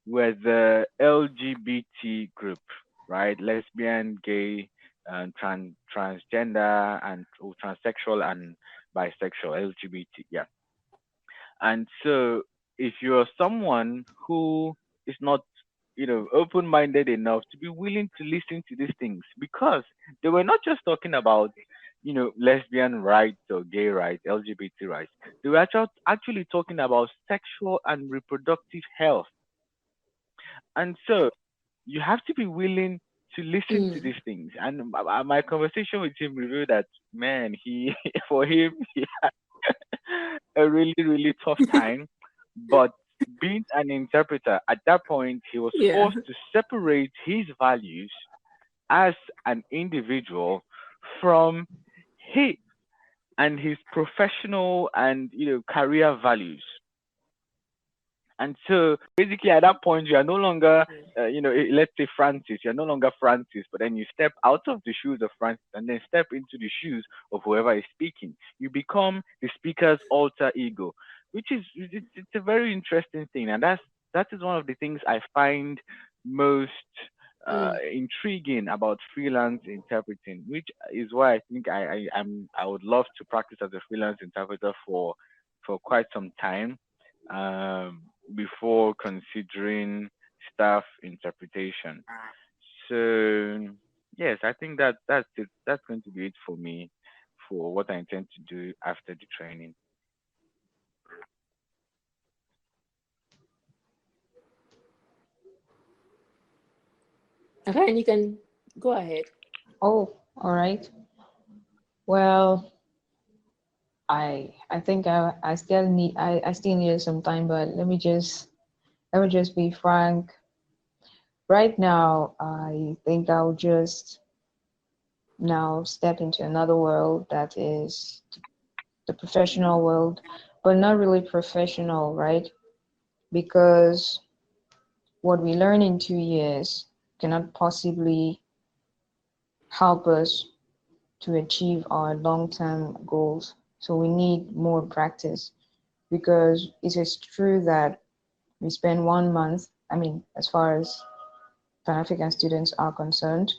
were the LGBT group, right? Lesbian, gay, and transgender, and transsexual and bisexual, LGBT. Yeah. And so if you're someone who is not, open-minded enough to be willing to listen to these things, because they were not just talking about, lesbian rights or gay rights, LGBT rights. They were actually talking about sexual and reproductive health. And so you have to be willing to listen to Mm. these things. And my conversation with him revealed that, man, he, for him, he had a really, really tough time. But being an interpreter, at that point, he was Yeah. forced to separate his values as an individual from his and his professional and career values. And so basically at that point, you are no longer, let's say Francis, you're no longer Francis, but then you step out of the shoes of Francis and then step into the shoes of whoever is speaking. You become the speaker's alter ego, which is, it's a very interesting thing. And that is one of the things I find most intriguing about freelance interpreting, which is why I think I would love to practice as a freelance interpreter for quite some time, before considering staff interpretation. So yes, I think that's it. That's going to be it for me for what I intend to do after the training. Okay, and you can go ahead. Oh, all right. Well, I think I still need some time, but let me just be frank. Right now, I think I'll just now step into another world that is the professional world, but not really professional, right? Because what we learn in 2 years cannot possibly help us to achieve our long-term goals. So we need more practice, because it is true that we spend 1 month, I mean, as far as Pan-African students are concerned,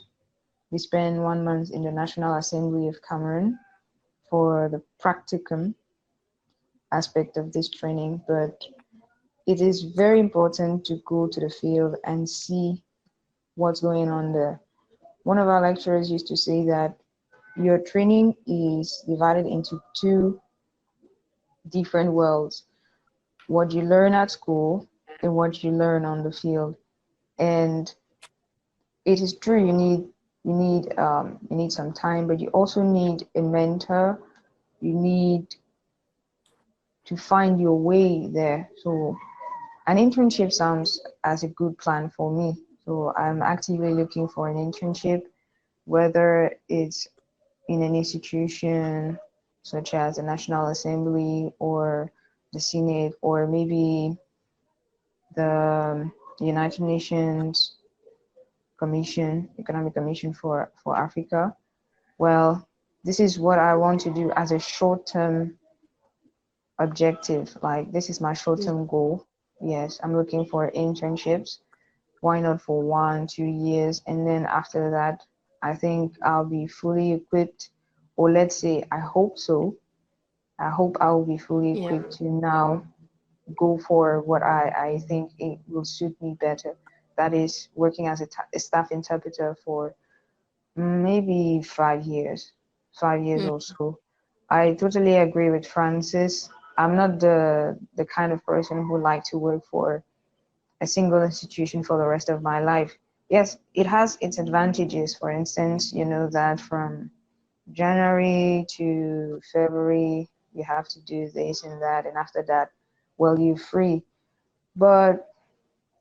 we spend 1 month in the National Assembly of Cameroon for the practicum aspect of this training, but it is very important to go to the field and see what's going on there. One of our lecturers used to say that your training is divided into two different worlds: what you learn at school and what you learn on the field. And it is true, you need some time, but you also need a mentor. You need to find your way there. So an internship sounds as a good plan for me. So I'm actively looking for an internship, whether it's in an institution such as the National Assembly or the Senate, or maybe the United Nations Economic Commission for Africa. Well, this is what I want to do as a short-term objective. Like, this is my short-term goal. Yes, I'm looking for internships. Why not for 1, 2 years? And then after that, I think I'll be fully equipped, or let's say, I hope so. I hope I'll be fully equipped to now go for what I think it will suit me better. That is working as a staff interpreter for maybe 5 years, 5 years or so. I totally agree with Francis. I'm not the kind of person who like to work for a single institution for the rest of my life. Yes, it has its advantages. For instance, you know that from January to February, you have to do this and that, and after that, well, you're free. But,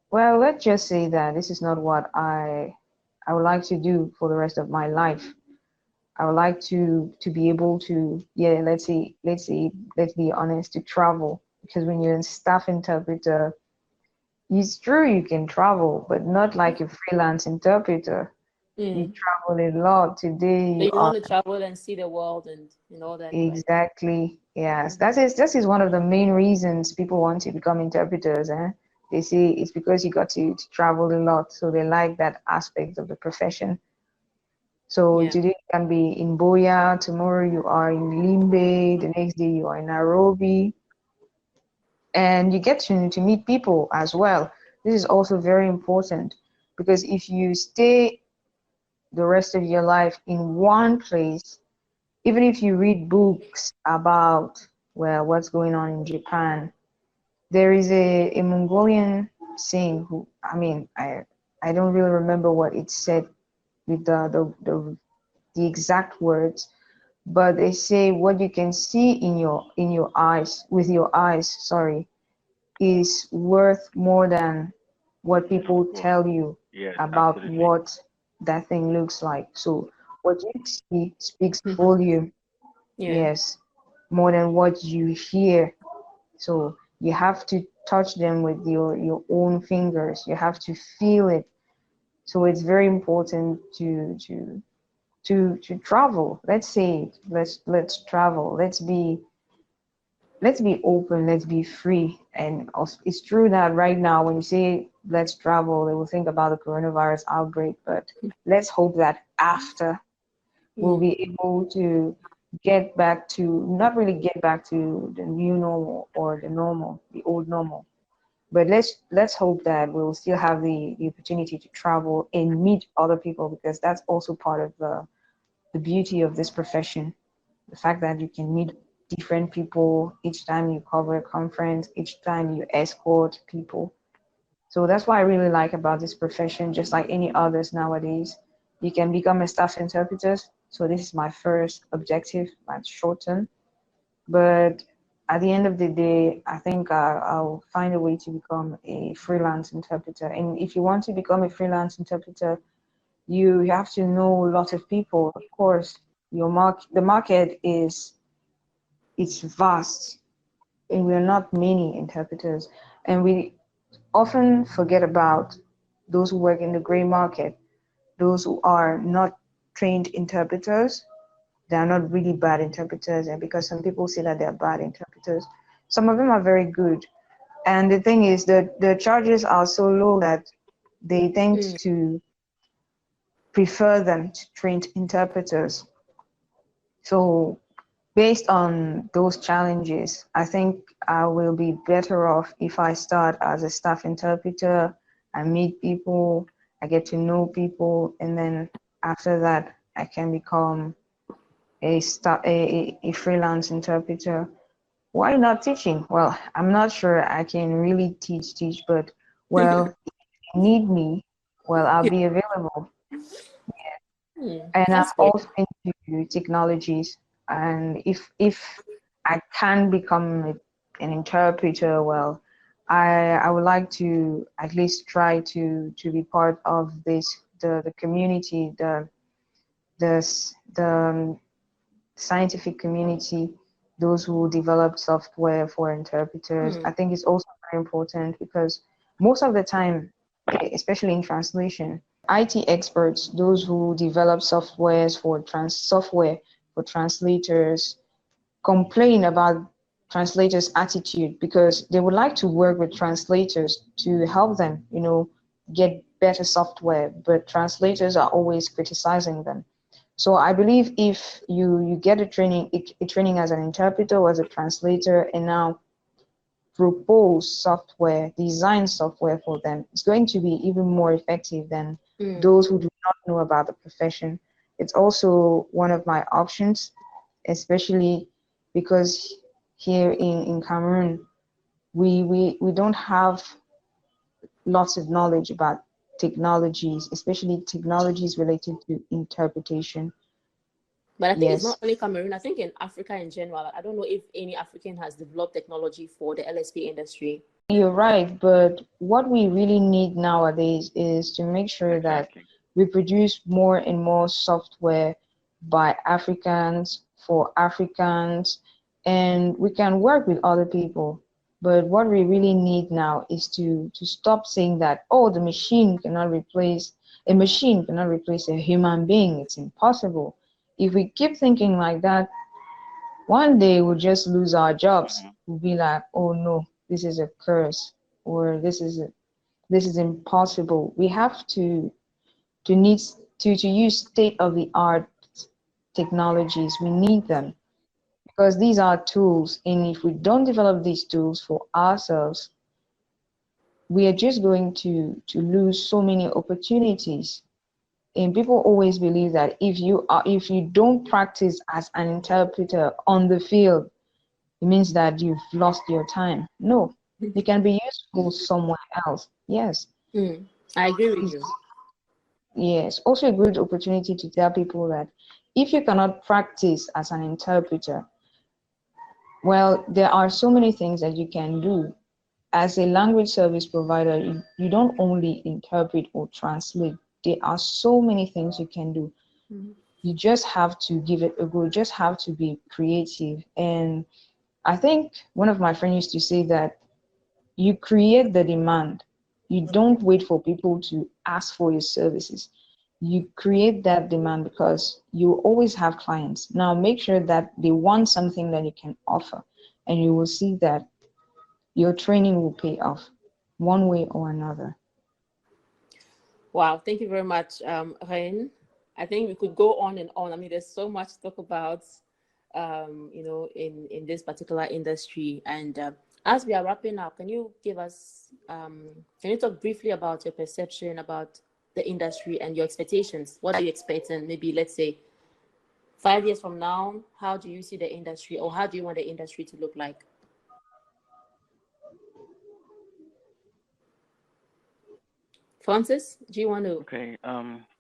well, let's just say that this is not what I would like to do for the rest of my life. I would like to be able to, yeah, let's be honest, to travel. Because when you're a staff interpreter, it's true you can travel, but not like a freelance interpreter. You travel a lot. Today So you you are want to travel and see the world and all that, right? exactly, yes. That is one of the main reasons people want to become interpreters, eh? They say it's because you got to travel a lot, so they like that aspect of the profession. So Yeah. today you can be in Buea, tomorrow you are in Limbe, the next day you are in Nairobi, and you get to meet people as well. This is also very important, because if you stay the rest of your life in one place, even if you read books about, well, what's going on in Japan, there is a Mongolian saying, who, I mean, I don't really remember what it said with the exact words, but they say what you can see in your eyes, with your eyes, sorry, is worth more than what people tell you Yes, about absolutely. what that thing looks like. So what you see speaks volume, Yeah. yes, more than what you hear. So you have to touch them with your own fingers. You have to feel it. So it's very important to travel. Let's say let's travel. Let's be open. Let's be free. And also, it's true that right now when you say let's travel, they will think about the coronavirus outbreak. But let's hope that after we'll be able to get back to, not really get back to the new normal or the old normal, but let's hope that we'll still have the opportunity to travel and meet other people, because that's also part of the beauty of this profession, the fact that you can meet different people each time you cover a conference, each time you escort people. So that's what I really like about this profession, just like any others nowadays. You can become a staff interpreter. So this is my first objective, like short term. But at the end of the day, I think I'll find a way to become a freelance interpreter. And if you want to become a freelance interpreter, you have to know a lot of people. Of course, the market it's vast, and we're not many interpreters. And we often forget about those who work in the gray market, those who are not trained interpreters. They are not really bad interpreters, and because some people say that they're bad interpreters, some of them are very good. And the thing is that the charges are so low that they tend to prefer them to trained interpreters. So based on those challenges, I think I will be better off if I start as a staff interpreter. I meet people, I get to know people, and then after that, I can become a freelance interpreter. Why not teaching? Well, I'm not sure I can really teach, but well, if you need me, well, I'll be available. And I'm also into technologies, and if I can become an interpreter, well, I would like to at least try to be part of the community, the scientific community, those who develop software for interpreters. I think it's also very important because most of the time, especially in translation, IT experts, those who develop software for translators, complain about translators' attitude because they would like to work with translators to help them, get better software, but translators are always criticizing them. So I believe if you get a training as an interpreter or as a translator, and now design software for them, it's going to be even more effective than those who do not know about the profession. It's also one of my options, especially because here in Cameroon, we don't have lots of knowledge about technologies, especially technologies related to interpretation. But I think it's not only Cameroon. I think in Africa in general, I don't know if any African has developed technology for the LSP industry. You're right, but what we really need nowadays is to make sure that we produce more and more software by Africans, for Africans, and we can work with other people. But what we really need now is to stop saying that, oh, the machine cannot replace a human being. It's impossible. If we keep thinking like that, one day we'll just lose our jobs. We'll be like, oh no, this is a curse, or this is impossible. We have to use state-of-the-art technologies. We need them because these are tools, and if we don't develop these tools for ourselves, we are just going to lose so many opportunities. And people always believe that if you don't practice as an interpreter on the field, it means that you've lost your time. No, you can be useful somewhere else. Yes. I agree with you. Yes. Also a good opportunity to tell people that if you cannot practice as an interpreter, well, there are so many things that you can do. As a language service provider, you don't only interpret or translate. There are so many things you can do. You just have to give it a go. You just have to be creative. And I think one of my friends used to say that you create the demand. You don't wait for people to ask for your services. You create that demand because you always have clients. Now make sure that they want something that you can offer, and you will see that your training will pay off one way or another. Wow, thank you very much, Reine. I think we could go on and on. I mean, there's so much to talk about, in this particular industry. And as we are wrapping up, can you talk briefly about your perception about the industry and your expectations? What do you expect? And maybe, let's say, 5 years from now, how do you see the industry, or how do you want the industry to look like? Francis, do you want to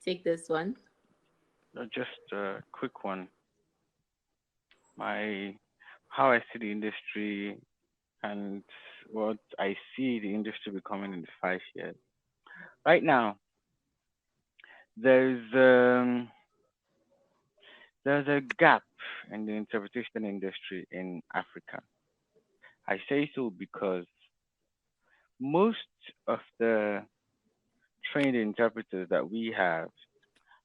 take this one? Just a quick one. How I see the industry and what I see the industry becoming in 5 years. Right now, there's a gap in the interpretation industry in Africa. I say so because most of the trained interpreters that we have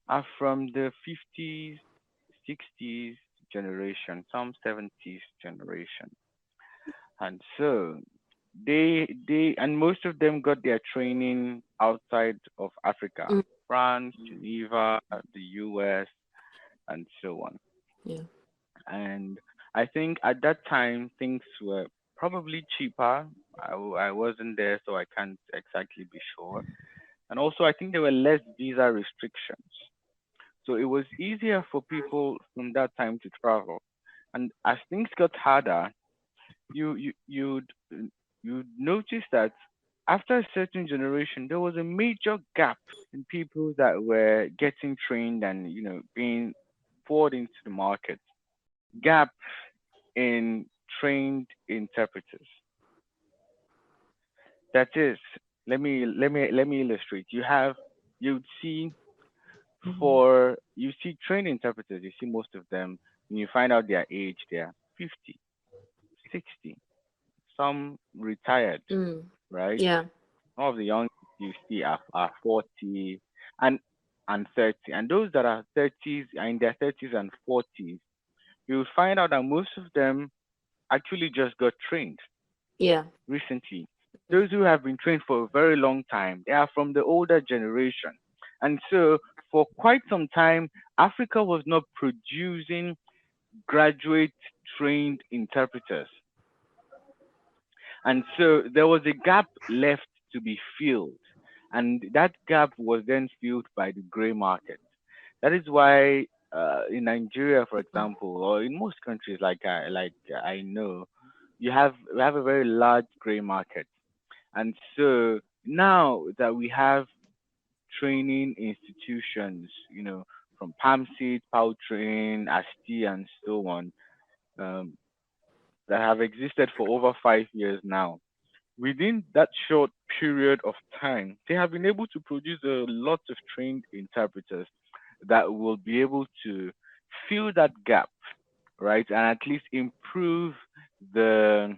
are from the 50s, 60s generation, some 70s generation. And so and most of them got their training outside of Africa, France, Geneva, the US, and so on. Yeah. And I think at that time things were probably cheaper. I wasn't there, so I can't exactly be sure. And also, I think there were less visa restrictions. So it was easier for people from that time to travel. And as things got harder, you'd notice that after a certain generation, there was a major gap in people that were getting trained and being poured into the market. Gap in trained interpreters. That is, let me illustrate. You'd see trained interpreters. You see most of them, and you find out their age. They're 50, 60. Some retired, right? Yeah. Some of the young you see are 40 and 30, and those that are 30s are in their 30s and 40s. You'll find out that most of them actually just got trained. Yeah. Recently. Those who have been trained for a very long time, they are from the older generation. And so for quite some time, Africa was not producing graduate trained interpreters. And so there was a gap left to be filled. And that gap was then filled by the gray market. That is why in Nigeria, for example, or in most countries like I know, we have a very large gray market. And so now that we have training institutions, from PAMCIT, PAUTRAIN, ASTI, and so on, that have existed for over 5 years now, within that short period of time, they have been able to produce a lot of trained interpreters that will be able to fill that gap, right? And at least improve the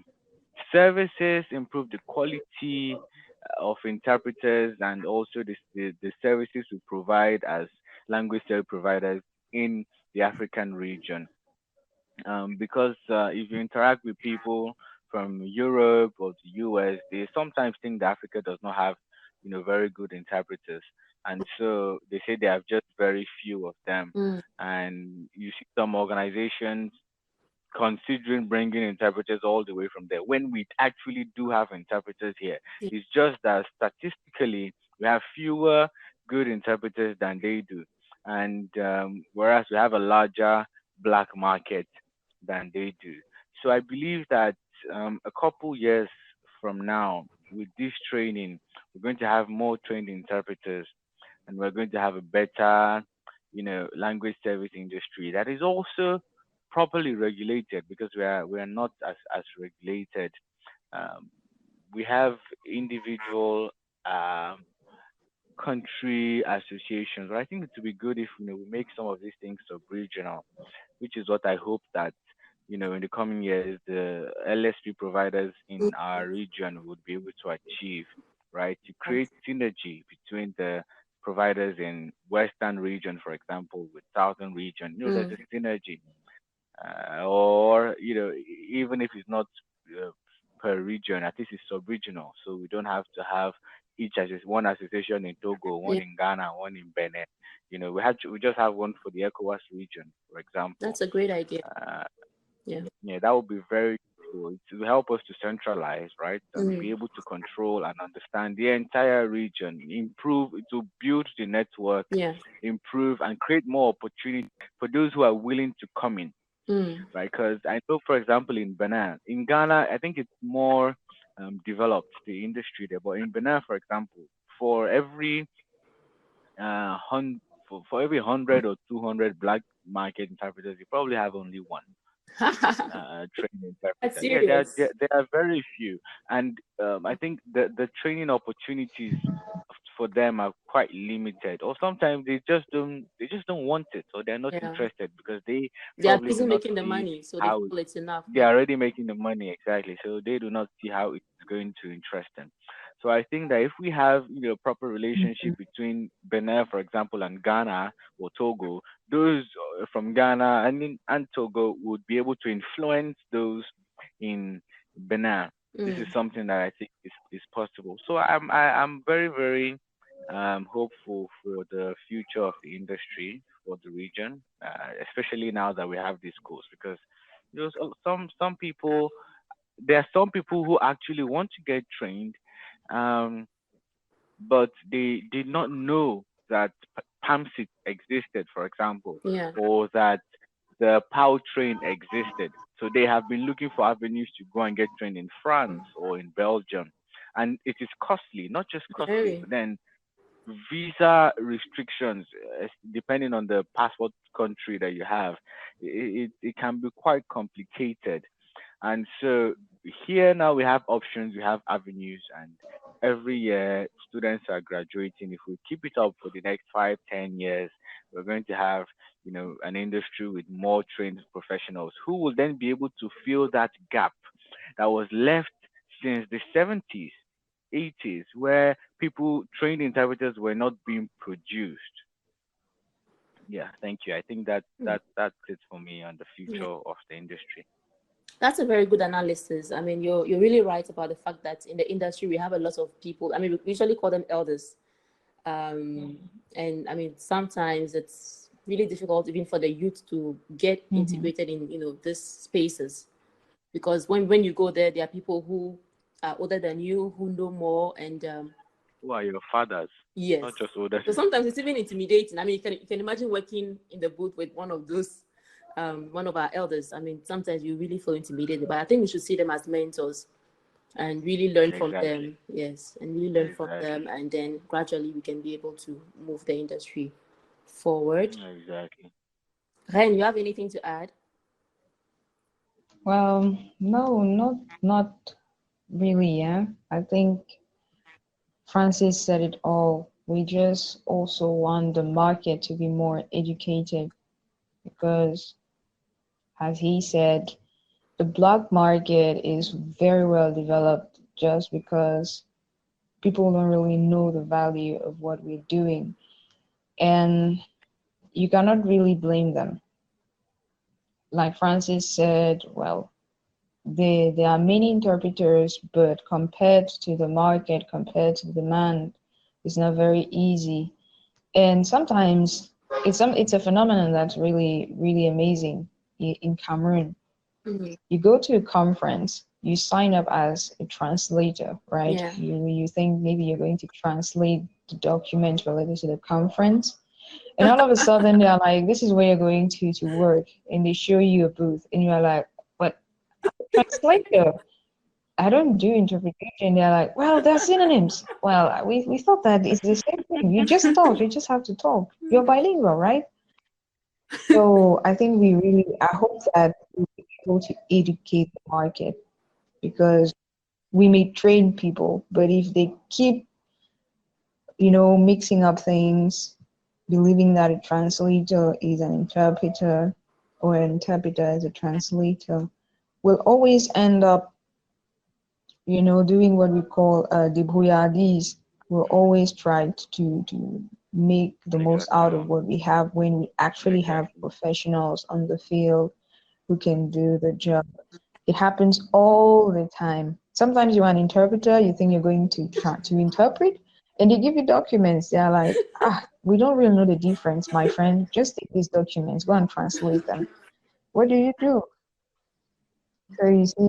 services, improve the quality of interpreters, and also the services we provide as language service providers in the African region. Because if you interact with people from Europe or the US, they sometimes think that Africa does not have, very good interpreters, and so they say they have just very few of them. And you see some organizations considering bringing interpreters all the way from there when we actually do have interpreters here. It's just that statistically we have fewer good interpreters than they do, and whereas we have a larger black market than they do. So I believe that a couple years from now, with this training, we're going to have more trained interpreters, and we're going to have a better, language service industry that is also properly regulated, because we are not as regulated. We have individual country associations, but I think it would be good if we make some of these things sub-regional, which is what I hope that in the coming years, the LSP providers in our region would be able to achieve, right? To create synergy between the providers in Western region, for example, with Southern region. There's a synergy, or even if it's not uh, per region, at least it's sub-regional, so we don't have to have one association in Togo, one Yeah. in Ghana, one in Benin. We just have one for the ECOWAS region, for example. That's a great idea. Uh, Yeah. yeah, that would be very useful. It will help us to centralize, right, and be able to control and understand the entire region, improve, to build the network, Yeah. improve, and create more opportunity for those who are willing to come in, right? Because I know, for example, in Benin, in Ghana, I think it's more developed, the industry there, but in Benin, for example, for every for every 100 or 200 black market interpreters, you probably have only one training That's interpreter. Yeah, serious. there are very few, and I think the training opportunities for them are quite limited, or sometimes they just don't want it, or they're not Yeah. interested because they They are probably busy do not making the see money, so they how feel it's enough. they Yeah. are already making the money, exactly, so they do not see how it's going to interest them. So I think that if we have proper relationship between Benin, for example, and Ghana or Togo, those from Ghana and Togo would be able to influence those in Benin. This is something that I think is possible. So I'm very, very hopeful for the future of the industry for the region, especially now that we have these schools, because some people, there are some people who actually want to get trained, um, but they did not know that PAMCIT existed, for example, Yeah. or that the PAUTRAIN existed. So they have been looking for avenues to go and get trained in France or in Belgium. And it is costly, not just costly, Very. but then visa restrictions, depending on the passport country that you have, it can be quite complicated. And so here now we have options, we have avenues, and every year students are graduating. If we keep it up for the next 5, 10 years, we're going to have, an industry with more trained professionals who will then be able to fill that gap that was left since the 70s, 80s, where people trained interpreters were not being produced. Yeah, thank you. I think that's it for me on the future Yeah. of the industry. That's a very good analysis. I mean, you're really right about the fact that in the industry we have a lot of people. I mean, we usually call them elders. And I mean, sometimes it's really difficult even for the youth to get integrated in, these spaces, because when you go there, there are people who are older than you, who know more, and Who are your fathers? yes. Not just older. So sometimes it's even intimidating. I mean, you can imagine working in the booth with one of those, one of our elders. I mean, sometimes you really feel intimidated, but I think we should see them as mentors and really learn from Exactly. them. Yes, and really learn from them, Exactly. and then gradually we can be able to move the industry forward. Exactly. Reine, you have anything to add? Well, no, not really, yeah. I think Francis said it all. We just also want the market to be more educated because, as he said, the black market is very well developed just because people don't really know the value of what we're doing. And you cannot really blame them. Like Francis said, well, there are many interpreters, but compared to the market, compared to the demand, it's not very easy. And sometimes it's a phenomenon that's really, really amazing in Cameroon. You go to a conference, you sign up as a translator, right? Yeah. You think maybe you're going to translate the document related to the conference. And all of a sudden they're like, this is where you're going to work. And they show you a booth and you're like, what? Translator? I don't do interpretation. They're like, well, they're synonyms. Well, we thought that it's the same thing. You just talk, you just have to talk. You're bilingual, right? So I think I hope that we'll be able to educate the market because we may train people, but if they keep, mixing up things, believing that a translator is an interpreter, or an interpreter, as a translator, will always end up, doing what we call débrouillardise. We'll always try to make the most out of Exactly. what we have when we actually have Exactly. professionals on the field who can do the job. It happens all the time. Sometimes you're an interpreter, you think you're going to try to interpret, and they give you documents. They're like, we don't really know the difference, my friend. Just take these documents, go and translate them. What do you do? So you see,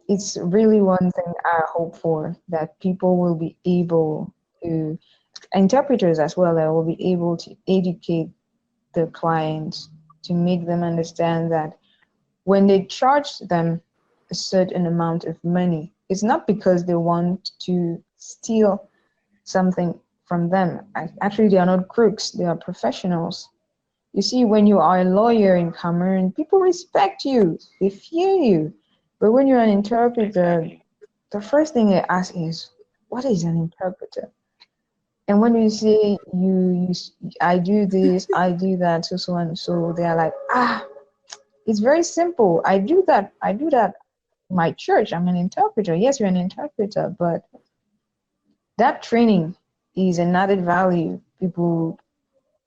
it's really one thing I hope for, that people will be able to, interpreters as well, that will be able to educate the clients, to make them understand that when they charge them a certain amount of money, it's not because they want to steal something from them. Actually, they are not crooks, they are professionals. You see, when you are a lawyer in Cameroon, people respect you, they fear you. But when you're an interpreter, Exactly. the first thing they ask is, what is an interpreter? And when you say I do this, I do that, so and so, they are like, it's very simple. I do that in my church. I'm an interpreter. Yes, you're an interpreter, but that training is an added value people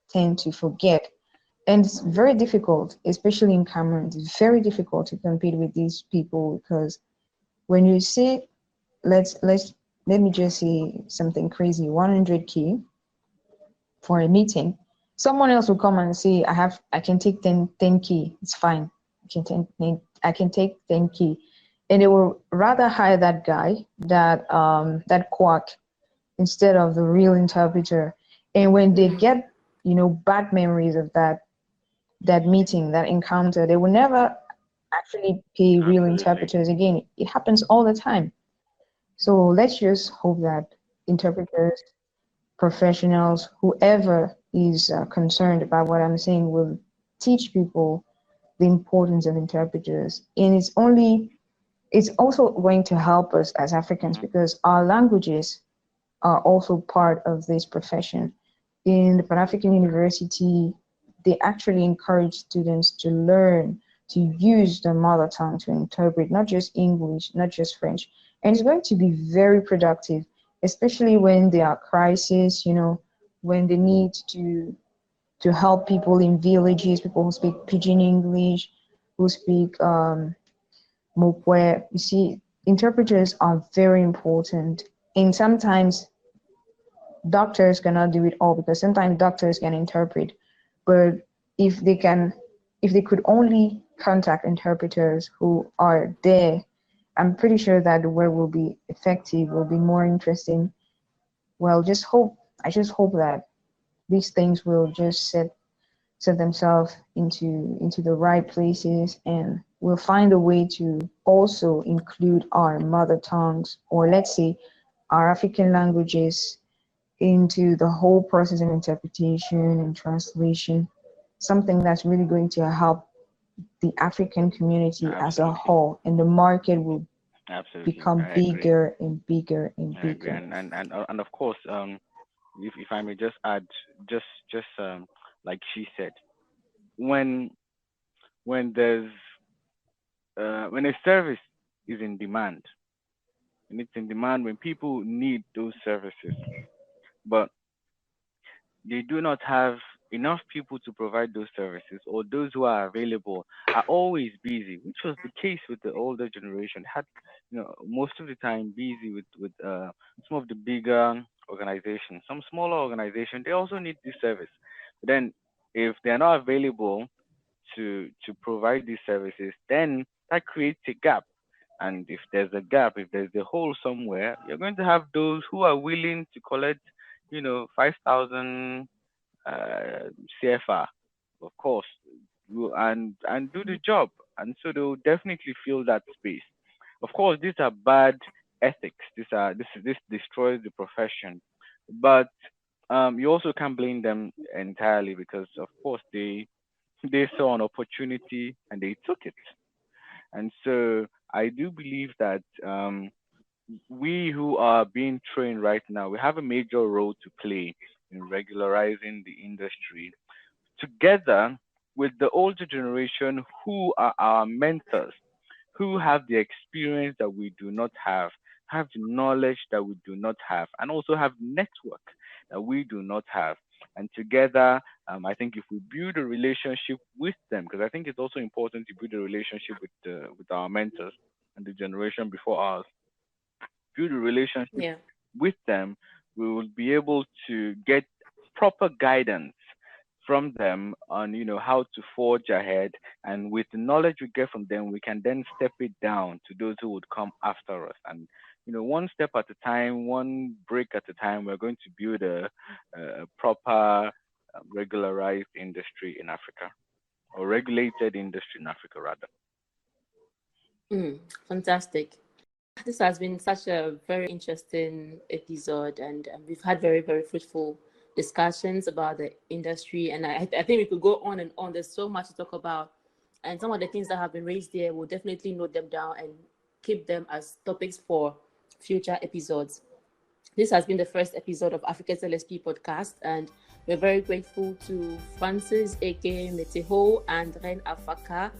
tend to forget. And it's very difficult, especially in Cameroon. It's very difficult to compete with these people, because when you say, let me just say something crazy, 100K for a meeting, someone else will come and say, I can take 10K, it's fine. I can take 10K. And they will rather hire that guy, that quack, instead of the real interpreter. And when they get, bad memories of that meeting, that encounter, they will never actually pay real Absolutely. interpreters again. It happens all the time. So let's just hope that interpreters, professionals, whoever is concerned about what I'm saying, will teach people the importance of interpreters. And it's also going to help us as Africans, Hmm. because our languages are also part of this profession. In the Pan African University, they actually encourage students to learn to use their mother tongue to interpret, not just English, not just French. And it's going to be very productive, especially when there are crises, when they need to help people in villages, people who speak pidgin English, who speak Mopwe. You see, interpreters are very important. And sometimes doctors cannot do it all, because sometimes doctors can interpret, but if they can, if they could only contact interpreters who are there, I'm pretty sure that the work will be effective, will be more interesting. Well, I just hope that these things will just set themselves into the right places, and we'll find a way to also include our mother tongues, or let's say our African languages, into the whole process of interpretation and translation, something that's really going to help the African community as a Absolutely. whole, and the market will Absolutely. become I agree. bigger and bigger and I agree. bigger. And of course, if I may just add, just like she said, when there's when a service is in demand, and it's in demand when people need those services, but they do not have enough people to provide those services, or those who are available are always busy, which was the case with the older generation. Had, most of the time busy with some of the bigger organizations. Some smaller organizations, they also need this service. But then if they are not available to provide these services, then that creates a gap. And if there's a gap, if there's a hole somewhere, you're going to have those who are willing to collect, 5,000 uh, CFR, of course, and do the job. And so they'll definitely fill that space. Of course, these are bad ethics. This destroys the profession. But you also can't blame them entirely, because of course they saw an opportunity and they took it. And so I do believe that we who are being trained right now, we have a major role to play in regularizing the industry. Together, with the older generation who are our mentors, who have the experience that we do not have the knowledge that we do not have, and also have network that we do not have. And together, I think if we build a relationship with them, because I think it's also important to build a relationship with our mentors and the generation before us, build a relationship Yeah. with them, we will be able to get proper guidance from them on how to forge ahead, and with the knowledge we get from them we can then step it down to those who would come after us. And one step at a time, one break at a time, we're going to build a proper regularized industry in Africa, or regulated industry in Africa rather. Fantastic. This has been such a very interesting episode, and we've had very, very fruitful discussions about the industry. And I think we could go on and on. There's so much to talk about. And some of the things that have been raised here, we'll definitely note them down and keep them as topics for future episodes. This has been the first episode of Africa's LSP podcast, and we're very grateful to Francis, Eke-Meteho, and Reine Afaka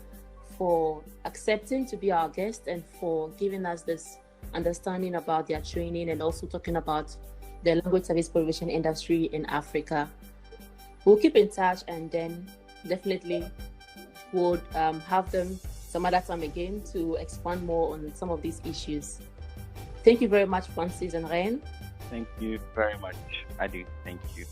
for accepting to be our guest and for giving us this understanding about their training, and also talking about the language service provision industry in Africa. We'll keep in touch, and then definitely would have them some other time again to expand more on some of these issues. Thank you very much, Francis and Reine. Thank you very much, Ady. Thank you.